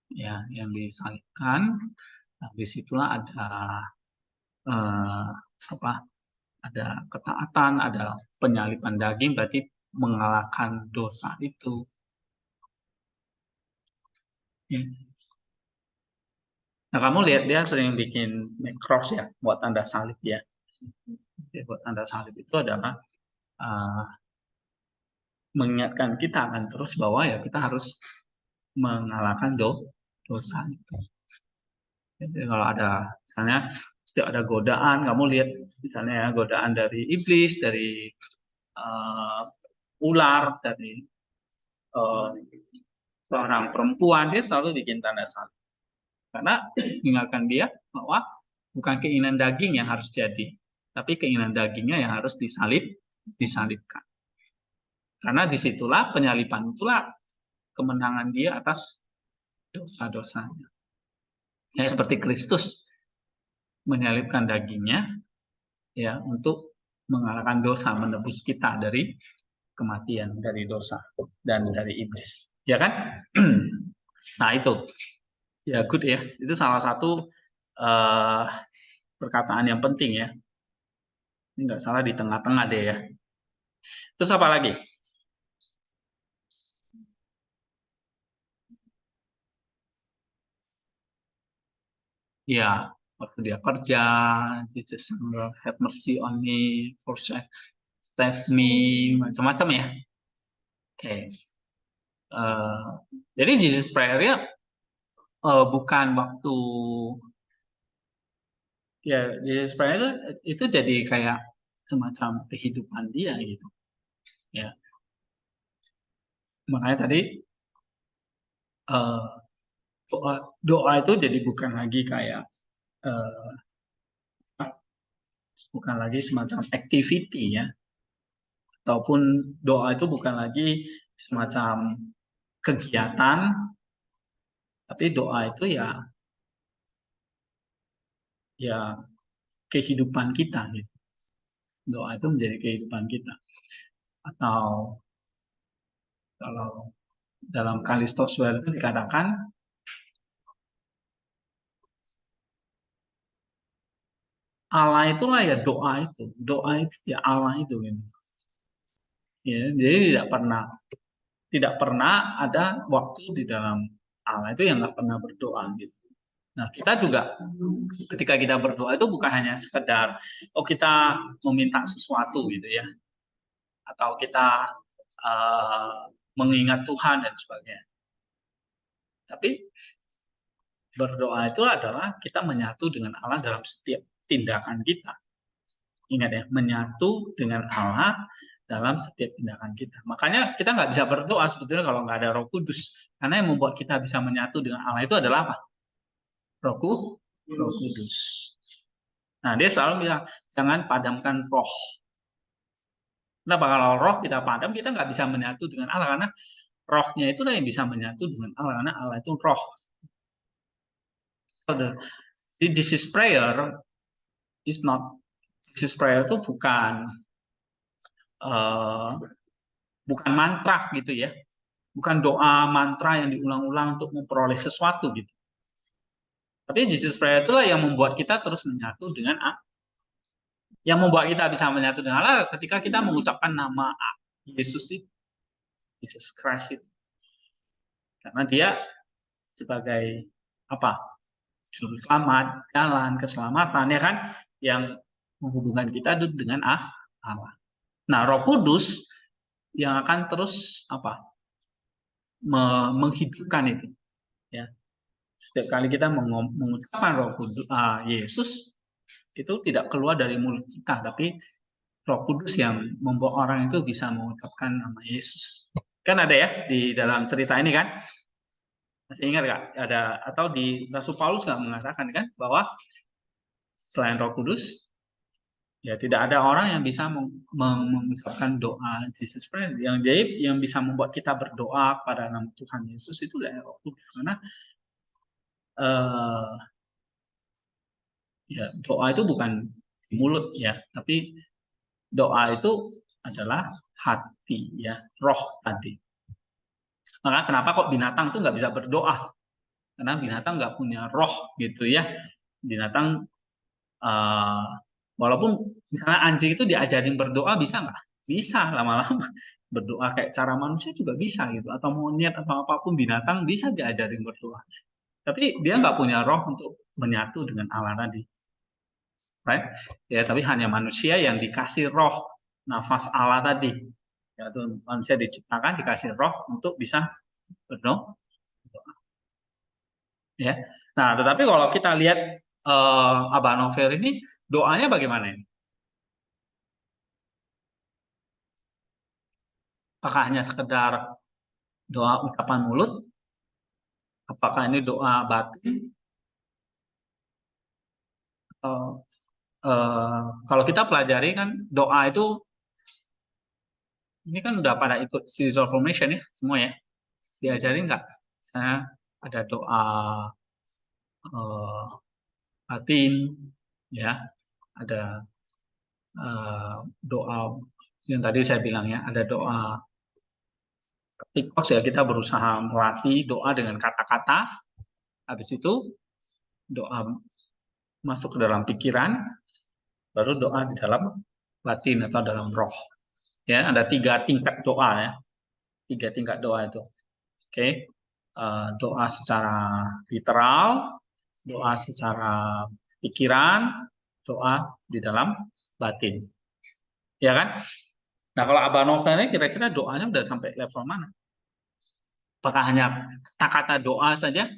Ya, yang disalibkan. Nah, disitulah ada ada ketaatan, ada penyalipan daging, berarti mengalahkan dosa itu. Ya. Nah, kamu lihat dia sering bikin cross ya, buat tanda salib ya. Buat tanda salib itu adalah mengingatkan kita kan terus bahwa ya kita harus mengalahkan dosa itu. Jadi kalau ada misalnya setiap ada godaan, kamu lihat misalnya ya, godaan dari iblis, dari ular, dari seorang perempuan, dia selalu bikin tanda salib. Karena mengingatkan dia bahwa bukan keinginan daging yang harus jadi, tapi keinginan dagingnya yang harus disalibkan. Karena disitulah penyalipan itulah kemenangan dia atas dosa-dosanya. Ya, seperti Kristus menyalibkan dagingnya ya untuk mengalahkan dosa, menebus kita dari kematian, dari dosa dan dari iblis. Ya kan? Nah, itu. Ya, good ya. Itu salah satu perkataan yang penting ya. Ini nggak salah di tengah-tengah deh ya. Terus apa lagi? Ya, waktu dia kerja, Jesus will have mercy on me, save me, macam-macam ya. Oke. Jadi Jesus prayer-nya bukan waktu ya Jesus prayer itu jadi kayak semacam kehidupan dia gitu. Ya. Makanya tadi doa itu jadi bukan lagi kayak bukan lagi semacam activity ya, ataupun doa itu bukan lagi semacam kegiatan, tapi doa itu ya kehidupan kita gitu. Doa itu menjadi kehidupan kita. Atau kalau dalam Kalistos itu dikatakan Allah itulah ya doa itu ya Allah itu gitu. Ya, jadi tidak pernah ada waktu di dalam Allah itu yang nggak pernah berdoa gitu. Nah, kita juga ketika kita berdoa itu bukan hanya sekedar kita meminta sesuatu gitu ya, atau kita mengingat Tuhan dan sebagainya. Tapi berdoa itu adalah kita menyatu dengan Allah dalam setiap tindakan kita. Ingat ya, menyatu dengan Allah dalam setiap tindakan kita. Makanya kita nggak bisa berdoa sebetulnya kalau nggak ada Roh Kudus. Karena yang membuat kita bisa menyatu dengan Allah itu adalah apa? Roh Kudus. Nah, dia selalu bilang, jangan padamkan roh. Kenapa? Kalau roh kita padam, kita nggak bisa menyatu dengan Allah. Karena rohnya itulah yang bisa menyatu dengan Allah. Karena Allah itu roh. So this is prayer is not. This is prayer itu bukan bukan mantra gitu ya. Bukan doa mantra yang diulang-ulang untuk memperoleh sesuatu gitu. Tapi Jesus prayer itulah yang membuat kita terus menyatu dengan Yang membuat kita bisa menyatu dengan Allah ketika kita mengucapkan nama Yesus itu, Jesus Christ itu. Karena dia sebagai apa? Juru selamat, jalan, keselamatan, ya kan? Yang menghubungkan kita dengan Allah. Nah, Roh Kudus yang akan terus apa? Menghidupkan itu, ya. Setiap kali kita mengucapkan Roh Kudus, Yesus itu tidak keluar dari mulut kita, tapi Roh Kudus yang membawa orang itu bisa mengucapkan nama Yesus. Kan ada ya di dalam cerita ini kan? Masih ingat nggak? Ada, atau di Rasul Paulus nggak mengatakan kan bahwa selain Roh Kudus, ya tidak ada orang yang bisa mengucapkan doa Jesus Christ. Yang bisa membuat kita berdoa pada nama Tuhan Yesus itu adalah Roh Kudus. Karena ya doa itu bukan mulut ya, tapi doa itu adalah hati ya, roh tadi. Maka kenapa kok binatang itu nggak bisa berdoa? Karena binatang nggak punya roh gitu ya. Binatang walaupun misalnya anjing itu diajarin berdoa bisa nggak? Bisa lama-lama berdoa kayak cara manusia juga bisa gitu. Atau monyet atau apapun binatang bisa diajarin berdoa. Tapi dia nggak punya roh untuk menyatu dengan Allah tadi. Right? Ya, tapi hanya manusia yang dikasih roh, nafas Allah tadi. Ya, itu manusia diciptakan dikasih roh untuk bisa berdoa. Ya. Nah, tetapi kalau kita lihat Abah Novel ini doanya bagaimana ini? Apakah hanya sekedar doa ucapan mulut? Apakah ini doa batin? Atau kalau kita pelajari kan doa itu ini kan udah pada ikut spiritual formation ya semua ya. Diajarin nggak? Misalnya ada doa batin, ya, ada doa yang tadi saya bilang ya, ada doa ketikos ya, kita berusaha melatih doa dengan kata-kata, habis itu doa masuk ke dalam pikiran, baru doa di dalam batin atau dalam roh. Ya, ada 3 tingkat doa ya, 3 tingkat doa itu. Oke, doa secara literal, doa secara pikiran, doa di dalam batin. Ya kan? Nah, kalau Abah Novel ini kira-kira doanya udah sampai level mana? Apakah hanya kata-kata doa saja?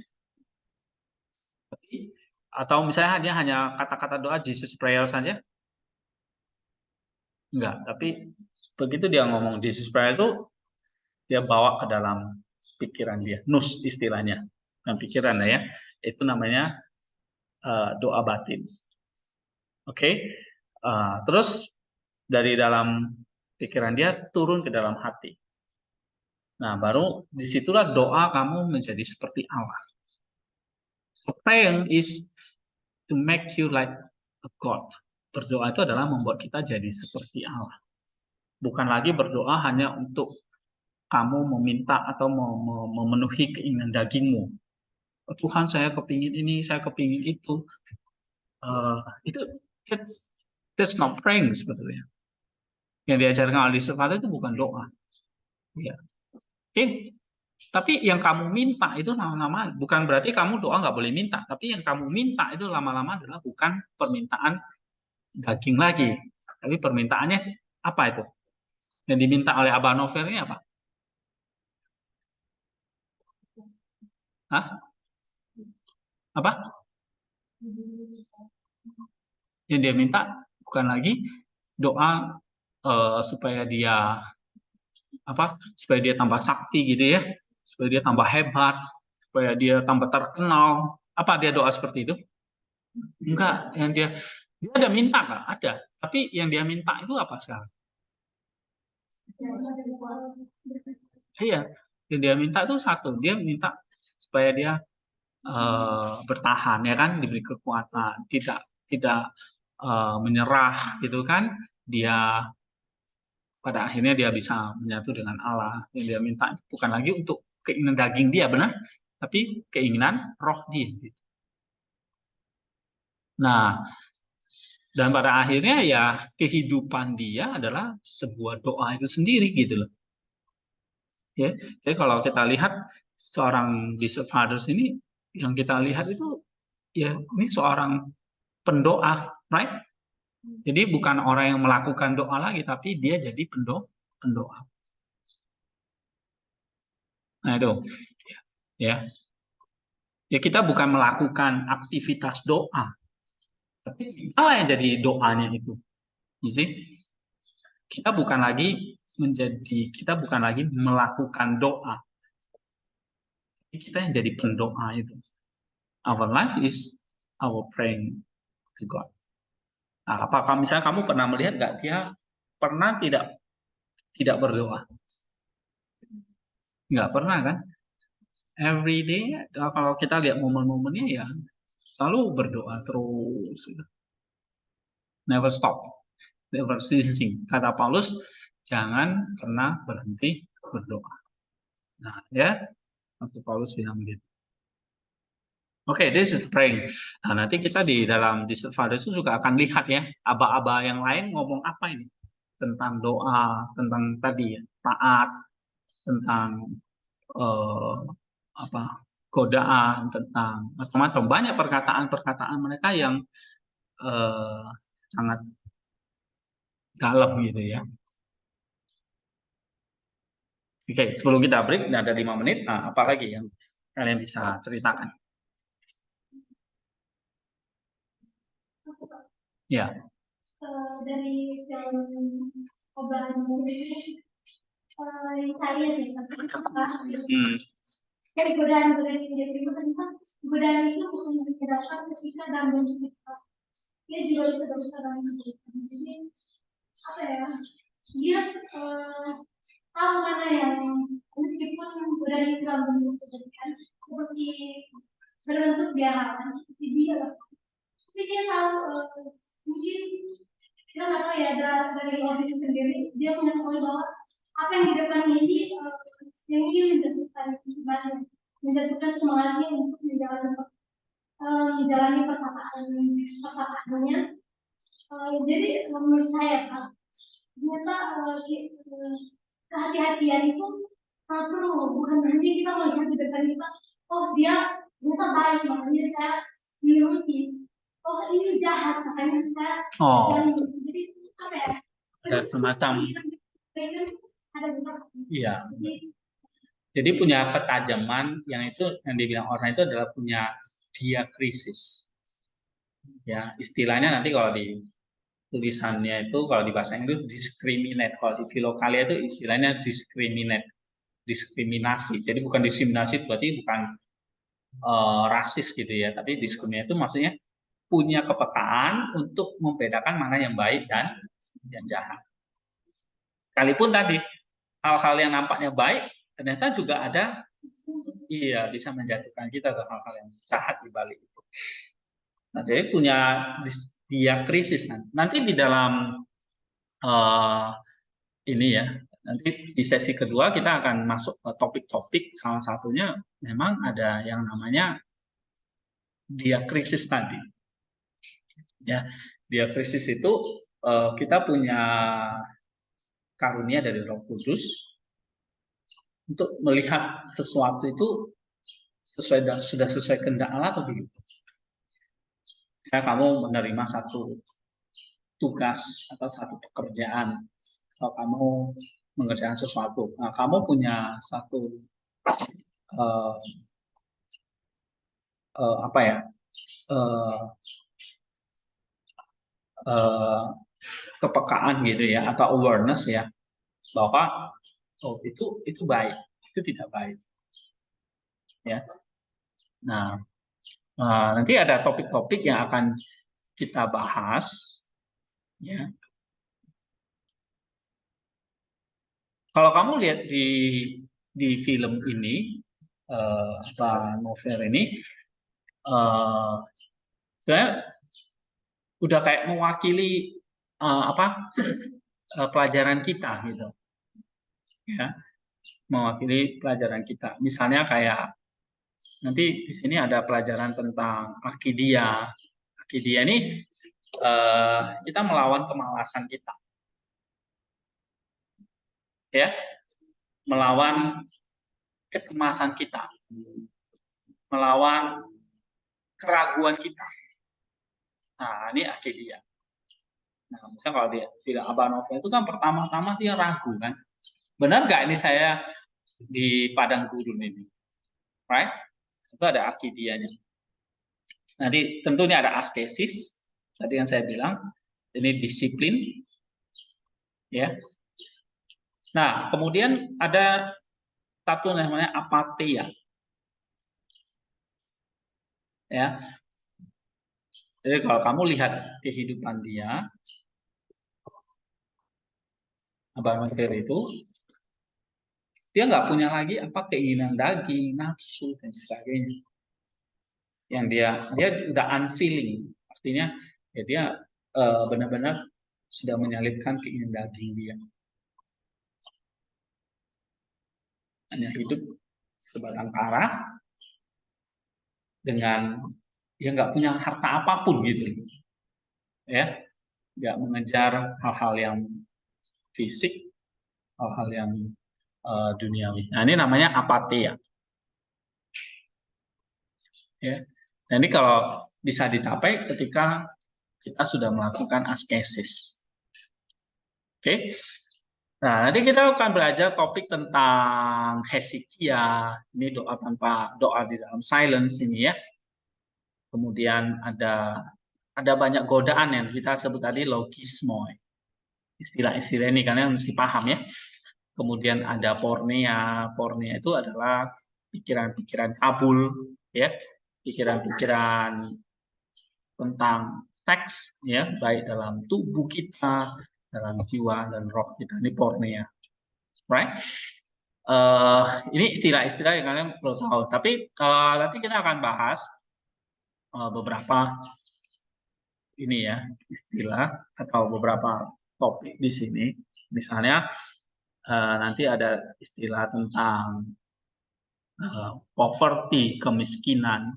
Atau misalnya hanya kata-kata doa Jesus Prayer saja? Enggak, tapi begitu dia ngomong Jesus Prayer itu, dia bawa ke dalam pikiran dia. Nus istilahnya. Bukan pikiran ya. Itu namanya doa batin. Oke? Terus dari dalam pikiran dia turun ke dalam hati. Nah, baru disitulah doa kamu menjadi seperti Allah. So, praying is to make you like a God. Berdoa itu adalah membuat kita jadi seperti Allah. Bukan lagi berdoa hanya untuk kamu meminta atau memenuhi keinginan dagingmu. Oh, Tuhan, saya kepingin ini, saya kepingin itu. Itu that's not praying sebetulnya. Yang diajarkan oleh Yusuf itu bukan doa. Ya. Oke. Tapi yang kamu minta itu lama-lama, bukan berarti kamu doa nggak boleh minta, tapi yang kamu minta itu lama-lama adalah bukan permintaan daging lagi, tapi permintaannya sih apa itu? Yang diminta oleh Abah Novel ini apa? Hah? Apa? Yang dia minta bukan lagi doa supaya dia supaya dia tambah sakti gitu ya, supaya dia tambah hebat, supaya dia tambah terkenal. Apa dia doa seperti itu? Enggak, yang dia ada minta nggak? Ada, tapi yang dia minta itu apa sekarang? Iya, yang dia minta itu satu, dia minta supaya dia bertahan ya kan, diberi kekuatan, tidak menyerah gitu kan, dia pada akhirnya dia bisa menyatu dengan Allah. Yang dia minta itu bukan lagi untuk keinginan daging dia, benar, tapi keinginan roh dia. Gitu. Nah, Dan pada akhirnya ya kehidupan dia adalah sebuah doa itu sendiri gitu loh. Ya, jadi kalau kita lihat seorang Bishop Fathers ini, yang kita lihat itu ya ini seorang pendoa, right? Jadi bukan orang yang melakukan doa lagi, tapi dia jadi pendoa. Nah itu, ya, ya kita bukan melakukan aktivitas doa, tapi kita yang jadi doanya itu. Jadi kita bukan lagi melakukan doa, kita yang jadi pendoa itu. Our life is our praying to God. Nah, apakah misalnya kamu pernah melihat nggak dia pernah tidak berdoa? Nggak pernah kan? Every day kalau kita lihat momen-momennya ya selalu berdoa terus, never stop, never ceasing. Kata Paulus, jangan pernah berhenti berdoa. Nah ya, waktu Paulus bilang begitu. Oke, this is praying. Nah, nanti kita di dalam Bishop Fathers itu juga akan lihat ya, aba-aba yang lain ngomong apa ini tentang doa, tentang tadi ya, taat, tentang godaan, tentang macam-macam. Banyak perkataan-perkataan mereka yang sangat dalam gitu ya. Oke, sebelum kita break, ada 5 menit. Nah, apa lagi yang kalian bisa ceritakan? Ya. Dari film Obahan ini, saya sih, kayak godaan-godaan yang jadi tentang godaan itu bukan menyedarkan ketika dalam bentuk kita. Dia juga bisa dalam bentuk. Jadi apa ya? Dia tahu mana yang meskipun godaan itu dalam bentuk seperti berbentuk biarawan seperti dia, tapi dia tahu mungkin kita nggak tahu ya dari orang itu sendiri dia mengetahui bahwa apa yang di depannya ini yang ingin menjatuhkan semangatnya untuk menjalani perkataannya. Jadi menurut saya Pak, ternyata kehati-hatian itu perlu, bukan berarti kita melihat di depan kita, oh dia ternyata baik, makanya saya menuruti. Oh ini jahat, makanya saya jadi apa ya? Ada semacam iya. Jadi punya ketajaman yang dibilang orang itu adalah punya diakrisis. Ya, istilahnya nanti kalau di tulisannya itu kalau di bahasa Inggris discriminate, kalau di Filokalia itu istilahnya diskriminasi. Jadi bukan diskriminasi berarti bukan rasis gitu ya, tapi diskriminasi itu maksudnya punya kepekaan untuk membedakan mana yang baik dan yang jahat. Sekalipun tadi hal-hal yang nampaknya baik ternyata juga ada bisa menjatuhkan kita ke hal-hal yang jahat di balik itu. Nah, jadi punya diakrisis nanti di dalam ini ya. Nanti di sesi kedua kita akan masuk ke topik-topik, salah satunya memang ada yang namanya diakrisis tadi. Ya, diakrisis itu kita punya karunia dari Roh Kudus untuk melihat sesuatu itu sudah sesuai kehendak Allah atau begitu. Kamu menerima satu tugas atau satu pekerjaan, kalau kamu mengerjakan sesuatu, nah, kamu punya satu kepekaan gitu ya, atau awareness ya, bahwa itu baik, itu tidak baik. Ya. Nah, nanti ada topik-topik yang akan kita bahas ya. Kalau kamu lihat di film ini novel ini sebenarnya udah kayak mewakili pelajaran kita gitu. Ya. Mewakili pelajaran kita. Misalnya kayak nanti di sini ada pelajaran tentang akidia. Akidia ini kita melawan kemalasan kita, ya, melawan kecemasan kita, melawan keraguan kita. Nah, ini akidah. Nah, misalnya kalau dia tidak Abah Novel itu kan pertama-tama dia ragu kan, benar nggak ini saya di padang gurun ini, right? Itu ada akidiyahnya. Nanti tentunya ada askesis, tadi yang saya bilang, ini disiplin, ya. Nah, kemudian ada satu namanya apatia, ya. Jadi kalau kamu lihat kehidupan dia, Abah Novel itu, dia nggak punya lagi apa keinginan daging, nafsu dan sebagainya. Yang dia udah unfeeling, artinya ya dia benar-benar sudah menyalipkan keinginan daging dia. Hanya hidup sebatang kara dengan dia nggak punya harta apapun gitu, ya, nggak mengejar hal-hal yang fisik, hal-hal yang duniawi. Nah, ini namanya apatia, ya. Nah, ini kalau bisa dicapai ketika kita sudah melakukan askesis. Oke. Nah, nanti kita akan belajar topik tentang Hezekiah. Ini doa tanpa doa di dalam silence ini, ya. Kemudian ada banyak godaan yang kita sebut tadi logismo. Istilah-istilah ini kalian mesti paham, ya. Kemudian ada pornea. Pornea itu adalah pikiran-pikiran kabul, ya. Pikiran-pikiran tentang seks, ya, baik dalam tubuh kita, dalam jiwa dan roh kita. Ini pornea, right? Ini istilah-istilah yang kalian perlu tahu. Tapi nanti kita akan bahas beberapa ini, ya, istilah atau beberapa topik di sini. Misalnya nanti ada istilah tentang poverty, kemiskinan,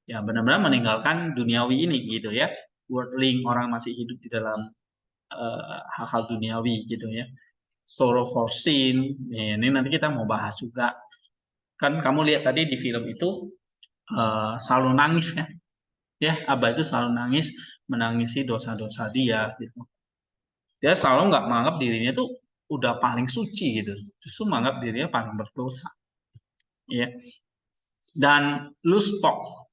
ya, benar-benar meninggalkan duniawi ini gitu, ya. Worldling, orang masih hidup di dalam hal-hal duniawi gitu, ya. Sorrow for sin, ya, ini nanti kita mau bahas juga. Kan kamu lihat tadi di film itu selalu nangis kan, ya. Abah itu selalu nangis, menangisi dosa-dosa dia gitu. Dia selalu nggak menganggap dirinya tuh udah paling suci gitu, justru menganggap dirinya paling berdosa, ya. Dan lustok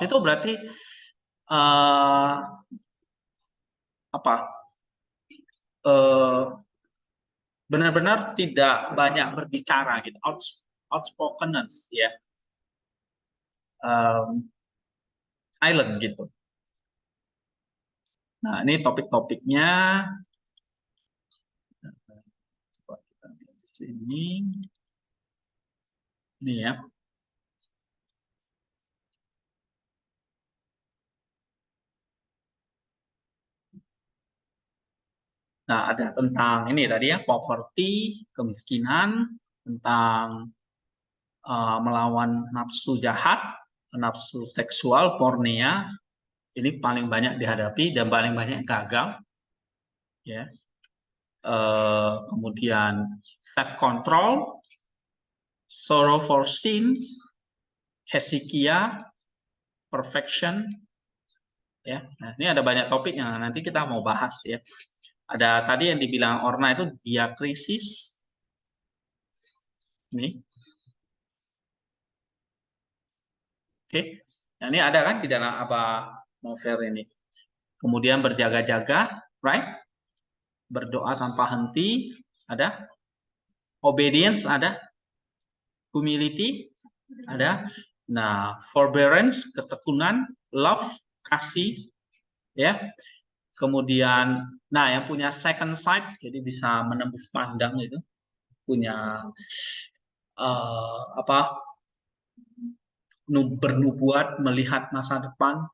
itu berarti apa? Benar-benar tidak banyak berbicara gitu, outspokenness, ya. Silent gitu. Nah, ini topik-topiknya. Coba kita lihat di sini. Ini, ya. Nah, ada tentang ini tadi, ya, poverty, kemiskinan, tentang melawan nafsu jahat, nafsu seksual, pornea. Ini paling banyak dihadapi dan paling banyak gagal, ya. Kemudian self control, sorrow for sins, Hezekiah, perfection, ya. Nah, ini ada banyak topik yang nanti kita mau bahas, ya. Ada tadi yang dibilang Orna itu diakrisis, ini, oke. Nah, ini ada kan di dalam apa novel ini. Kemudian berjaga-jaga, right? Berdoa tanpa henti, ada. Obedience ada. Humility ada. Nah, forbearance, ketekunan, love, kasih, ya. Kemudian, nah, yang punya second sight, jadi bisa menembus pandang itu, punya bernubuat, melihat masa depan.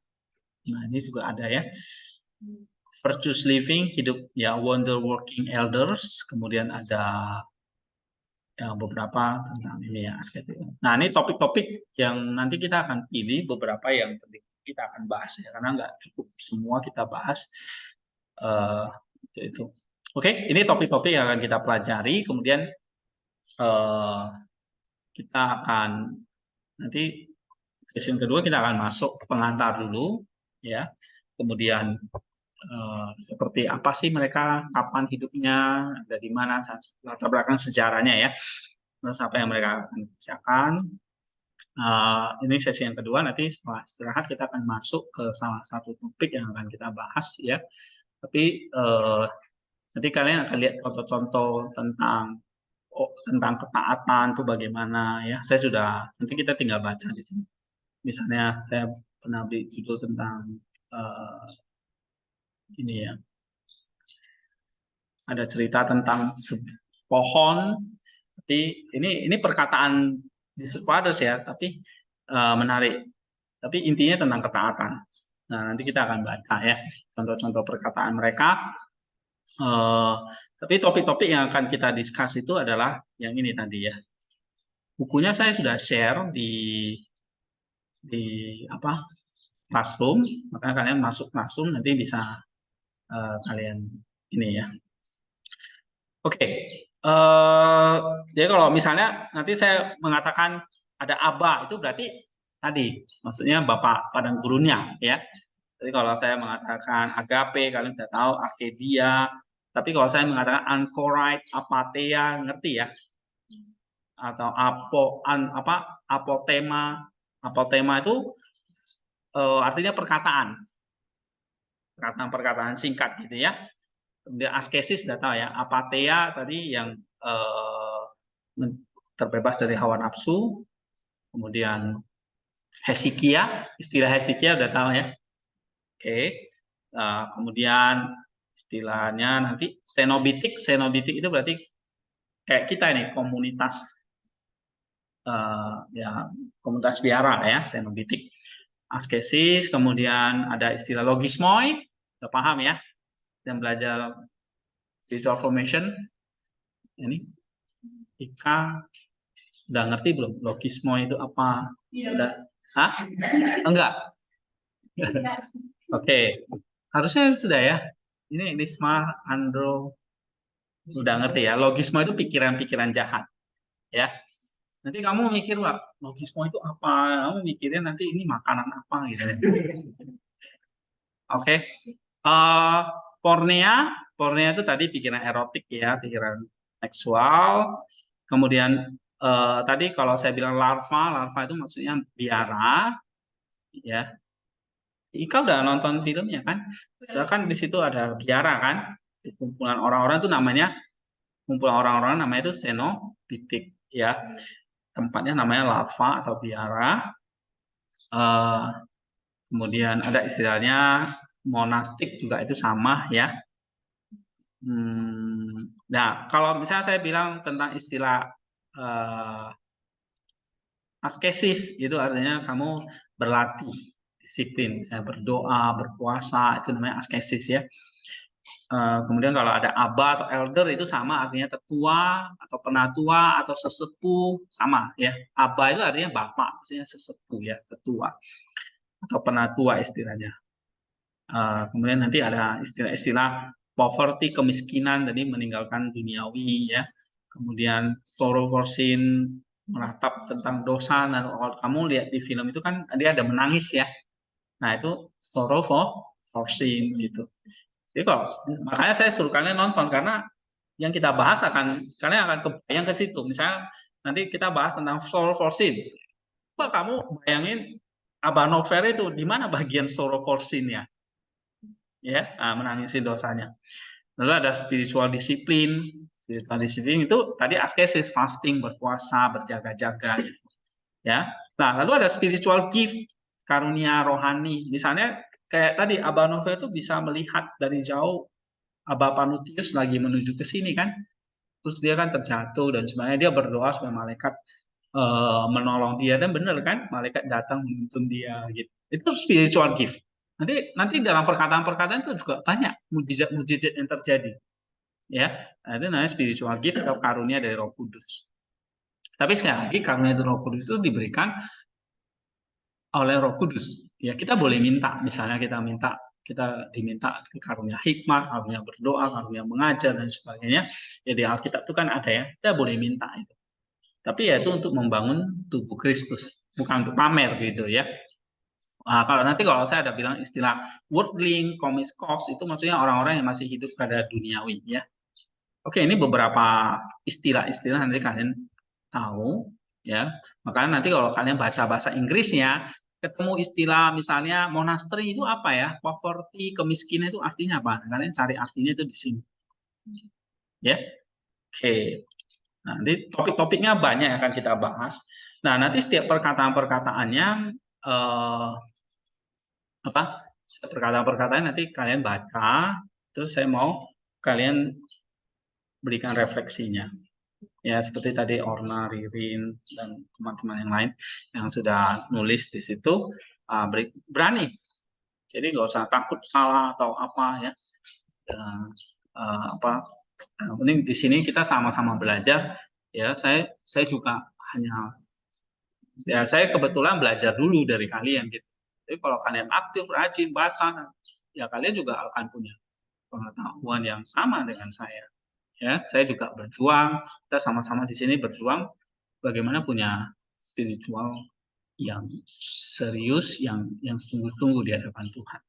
Nah, ini juga ada, ya. Virtuous living, hidup, ya, wonder working elders. Kemudian ada yang beberapa tentang ini, ya. Nah, ini topik-topik yang nanti kita akan pilih beberapa yang penting. kita akan bahas ya, karena nggak cukup semua kita bahas itu. Oke, ini topik-topik yang akan kita pelajari. Kemudian kita akan nanti sesi kedua kita akan masuk pengantar dulu, ya. Kemudian seperti apa sih mereka, kapan hidupnya, dari mana, latar belakang sejarahnya ya. Terus apa yang mereka akan kerjakan. Ini sesi yang kedua, nanti setelah istirahat kita akan masuk ke salah satu topik yang akan kita bahas ya. Tapi nanti kalian akan lihat contoh-contoh tentang ketaatan itu bagaimana ya. Saya sudah, nanti kita tinggal baca di sini. Misalnya saya pernah beri judul tentang ini ya. Ada cerita tentang pohon. Tapi ini perkataan Fathers ya, tapi menarik. Tapi intinya tentang ketaatan. Nah, nanti kita akan baca ya contoh-contoh perkataan mereka. Tapi topik-topik yang akan kita discuss itu adalah yang ini tadi ya. Bukunya saya sudah share di apa Classroom, maka kalian masuk Classroom nanti bisa kalian ini ya. Oke. Jadi kalau misalnya nanti saya mengatakan ada Aba, itu berarti tadi maksudnya Bapak Padang Gurunnya ya. Jadi kalau saya mengatakan agape, kalian sudah tahu Arcadia. Tapi kalau saya mengatakan anchorite, apatheia, ngerti ya? Atau apotema. Apotema itu artinya perkataan. Perkataan singkat gitu ya. Kemudian askesis sudah tahu ya. Apatheia tadi yang terbebas dari hawa nafsu. Kemudian hesychia, istilah hesychia sudah tahu ya. Oke, kemudian istilahnya nanti xenobitik itu berarti kayak kita ini komunitas ya komunitas biara ya, xenobitik. Askesis, kemudian ada istilah logismoi, udah paham ya, dan belajar spiritual formation ini. Ika udah ngerti belum logismoi itu apa? Iya. Udah? Hah? Enggak. Oke, harusnya sudah ya. Ini Lisma, Andro, sudah ngerti ya. Logisme itu pikiran-pikiran jahat, ya. Nanti kamu mikir, wah, logisme itu apa? Kamu mikirin nanti ini makanan apa gitu ya. Oke. Pornea itu tadi pikiran erotik ya, pikiran seksual. Kemudian tadi kalau saya bilang larva itu maksudnya biara, ya. Ika udah nonton filmnya kan? Kan di situ ada biara kan? Di kumpulan orang-orang itu namanya itu xenobitik ya. Tempatnya namanya larva atau biara. Kemudian ada istilahnya monastik juga itu sama ya. Nah, kalau misalnya saya bilang tentang istilah askesis, itu artinya kamu berlatih disiplin, saya berdoa, berpuasa, itu namanya askesis ya. Kemudian kalau ada aba atau elder itu sama artinya tetua atau penatua atau sesepuh, sama ya. Aba itu artinya bapak, maksudnya sesepuh ya, tetua atau penatua istilahnya. Kemudian nanti ada istilah poverty, kemiskinan, jadi meninggalkan duniawi ya. Kemudian sorrow for sin, meratap tentang dosa. Nah, kalau kamu lihat di film itu kan dia ada menangis ya. Nah, itu sorrow for sin gitu. Jadi makanya saya suruh kalian nonton, karena yang kita bahas kalian akan kebayang ke situ. Misalnya nanti kita bahas tentang sorrow for sin. Coba kamu bayangin Abba Nover itu di mana bagian sorrow for sin-nya? Ya, menangisi dosanya. Lalu ada spiritual disiplin. Spiritual disiplin itu tadi askesis, fasting, berpuasa, berjaga-jaga gitu. Ya. Nah, lalu ada spiritual gift, karunia rohani. Misalnya kayak tadi Abba Novel itu bisa melihat dari jauh Abba Panutius lagi menuju ke sini kan. Terus dia kan terjatuh dan sebenarnya dia berdoa supaya malaikat menolong dia, dan benar kan malaikat datang menuntun dia gitu. Itu spiritual gift. Nanti dalam perkataan-perkataan itu juga banyak mujizat-mujizat yang terjadi. Ya, nah, itu namanya spiritual gift atau karunia dari Roh Kudus. Tapi sekali lagi karunia dari Roh Kudus itu diberikan oleh Roh Kudus, Ya kita boleh minta, misalnya kita diminta karunia hikmat, karunia berdoa, karunia mengajar dan sebagainya. Jadi Alkitab itu kan ada ya, kita boleh minta itu. Tapi ya itu untuk membangun tubuh Kristus, bukan untuk pamer gitu ya. Kalau saya ada bilang istilah worldling, komiskos, itu maksudnya orang-orang yang masih hidup pada duniawi ya. Oke, ini beberapa istilah-istilah nanti kalian tahu ya. Makanya nanti kalau kalian baca bahasa Inggrisnya, ketemu istilah misalnya monastery itu apa ya? Poverty, kemiskinan itu artinya apa? Kalian cari artinya itu di sini. Ya. Oke. Nah, nanti topik-topiknya banyak yang akan kita bahas. Nah, nanti setiap perkataan-perkataannya perkataan-perkataan nanti kalian baca, terus saya mau kalian berikan refleksinya. Ya, seperti tadi Orna, Ririn, dan teman-teman yang lain yang sudah nulis di situ, berani. Jadi nggak usah takut salah atau apa ya. Yang penting di sini kita sama-sama belajar. Ya, saya juga saya kebetulan belajar dulu dari kalian gitu. Jadi kalau kalian aktif, rajin, baca, ya kalian juga akan punya pengetahuan yang sama dengan saya. Ya, saya juga berjuang, kita sama-sama di sini berjuang bagaimana punya spiritual yang serius, yang sungguh-sungguh di hadapan Tuhan.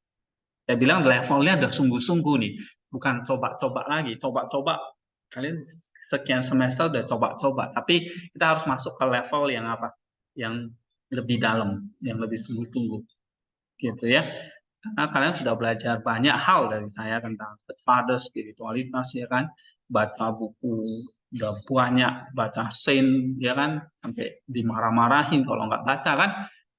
Saya bilang levelnya udah sungguh-sungguh nih, bukan coba-coba lagi. Coba-coba kalian sekian semester udah coba-coba, tapi kita harus masuk ke level yang apa? Yang lebih dalam, yang lebih sungguh-sungguh, gitu ya. Karena kalian sudah belajar banyak hal dari saya tentang the Father, spiritualitas, ya kan? Baca buku udah banyak, baca saint, ya kan? Sampai dimarah-marahin kalau nggak baca kan?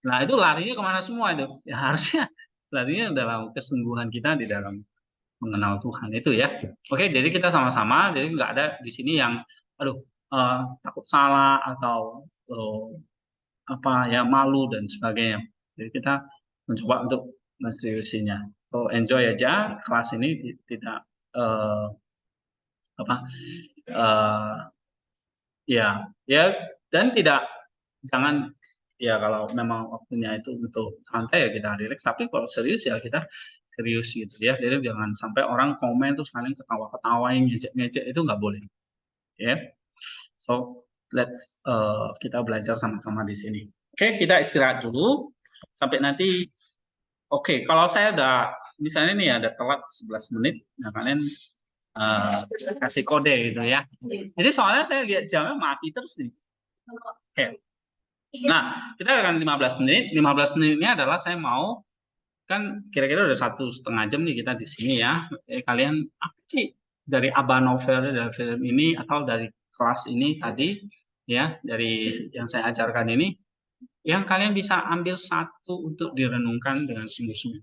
Nah itu larinya kemana semua itu? Ya harusnya larinya dalam kesungguhan kita di dalam mengenal Tuhan itu ya. Oke, jadi kita sama-sama, jadi nggak ada di sini yang, aduh, takut salah atau apa ya malu dan sebagainya. Jadi kita mencoba untuk menseriusinya. So enjoy aja kelas ini, tidak ya dan jangan ya kalau memang waktunya itu untuk santai ya kita relax, tapi kalau serius ya kita serius gitu ya. Jadi jangan sampai orang komen terus kalian ketawa-ketawain, ngejek-ngejek, itu nggak boleh ya. So kita belajar sama-sama di sini. Oke, kita istirahat dulu sampai nanti. Oke, kalau saya udah misalnya nih ada telat 11 menit, nah kalian kasih kode gitu ya. Jadi soalnya saya lihat jamnya mati terus nih. Oke. Nah, kita akan 15 menit. 15 menit ini adalah saya mau, kan kira-kira udah 1,5 jam nih kita di sini ya. Kalian apa sih dari Abba Novel, dari film ini, atau dari kelas ini tadi ya, dari yang saya ajarkan ini, yang kalian bisa ambil satu untuk direnungkan dengan sungguh-sungguh.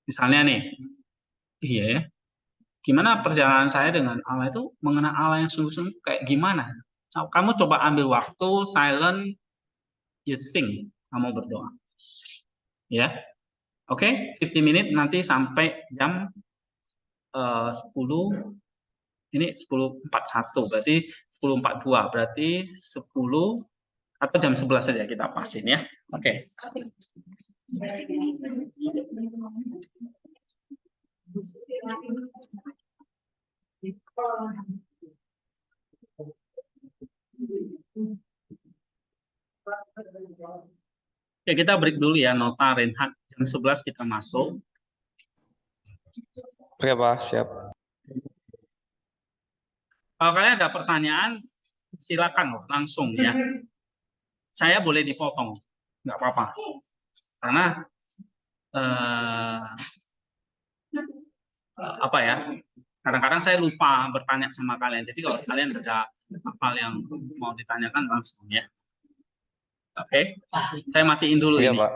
Misalnya nih, iya ya, gimana perjalanan saya dengan Allah itu, mengenal Allah yang sungguh-sungguh kayak gimana? Kamu coba ambil waktu, silent, you think, kamu berdoa. Ya, oke, 50 menit nanti sampai jam 10, ini 10.41, berarti 10.42, berarti 10 atau jam 11 saja kita pasin ya. Oke. Ya, kita break dulu ya, nota Reinhard. Jam 11 kita masuk. Oke, Pak, siap. Kalau kalian ada pertanyaan, silakan langsung ya. Saya boleh dipotong, nggak apa-apa. Karena apa ya? Kadang-kadang saya lupa bertanya sama kalian. Jadi kalau kalian ada hal yang mau ditanyakan langsung ya. Oke, saya matiin dulu Iya, ini. Pak.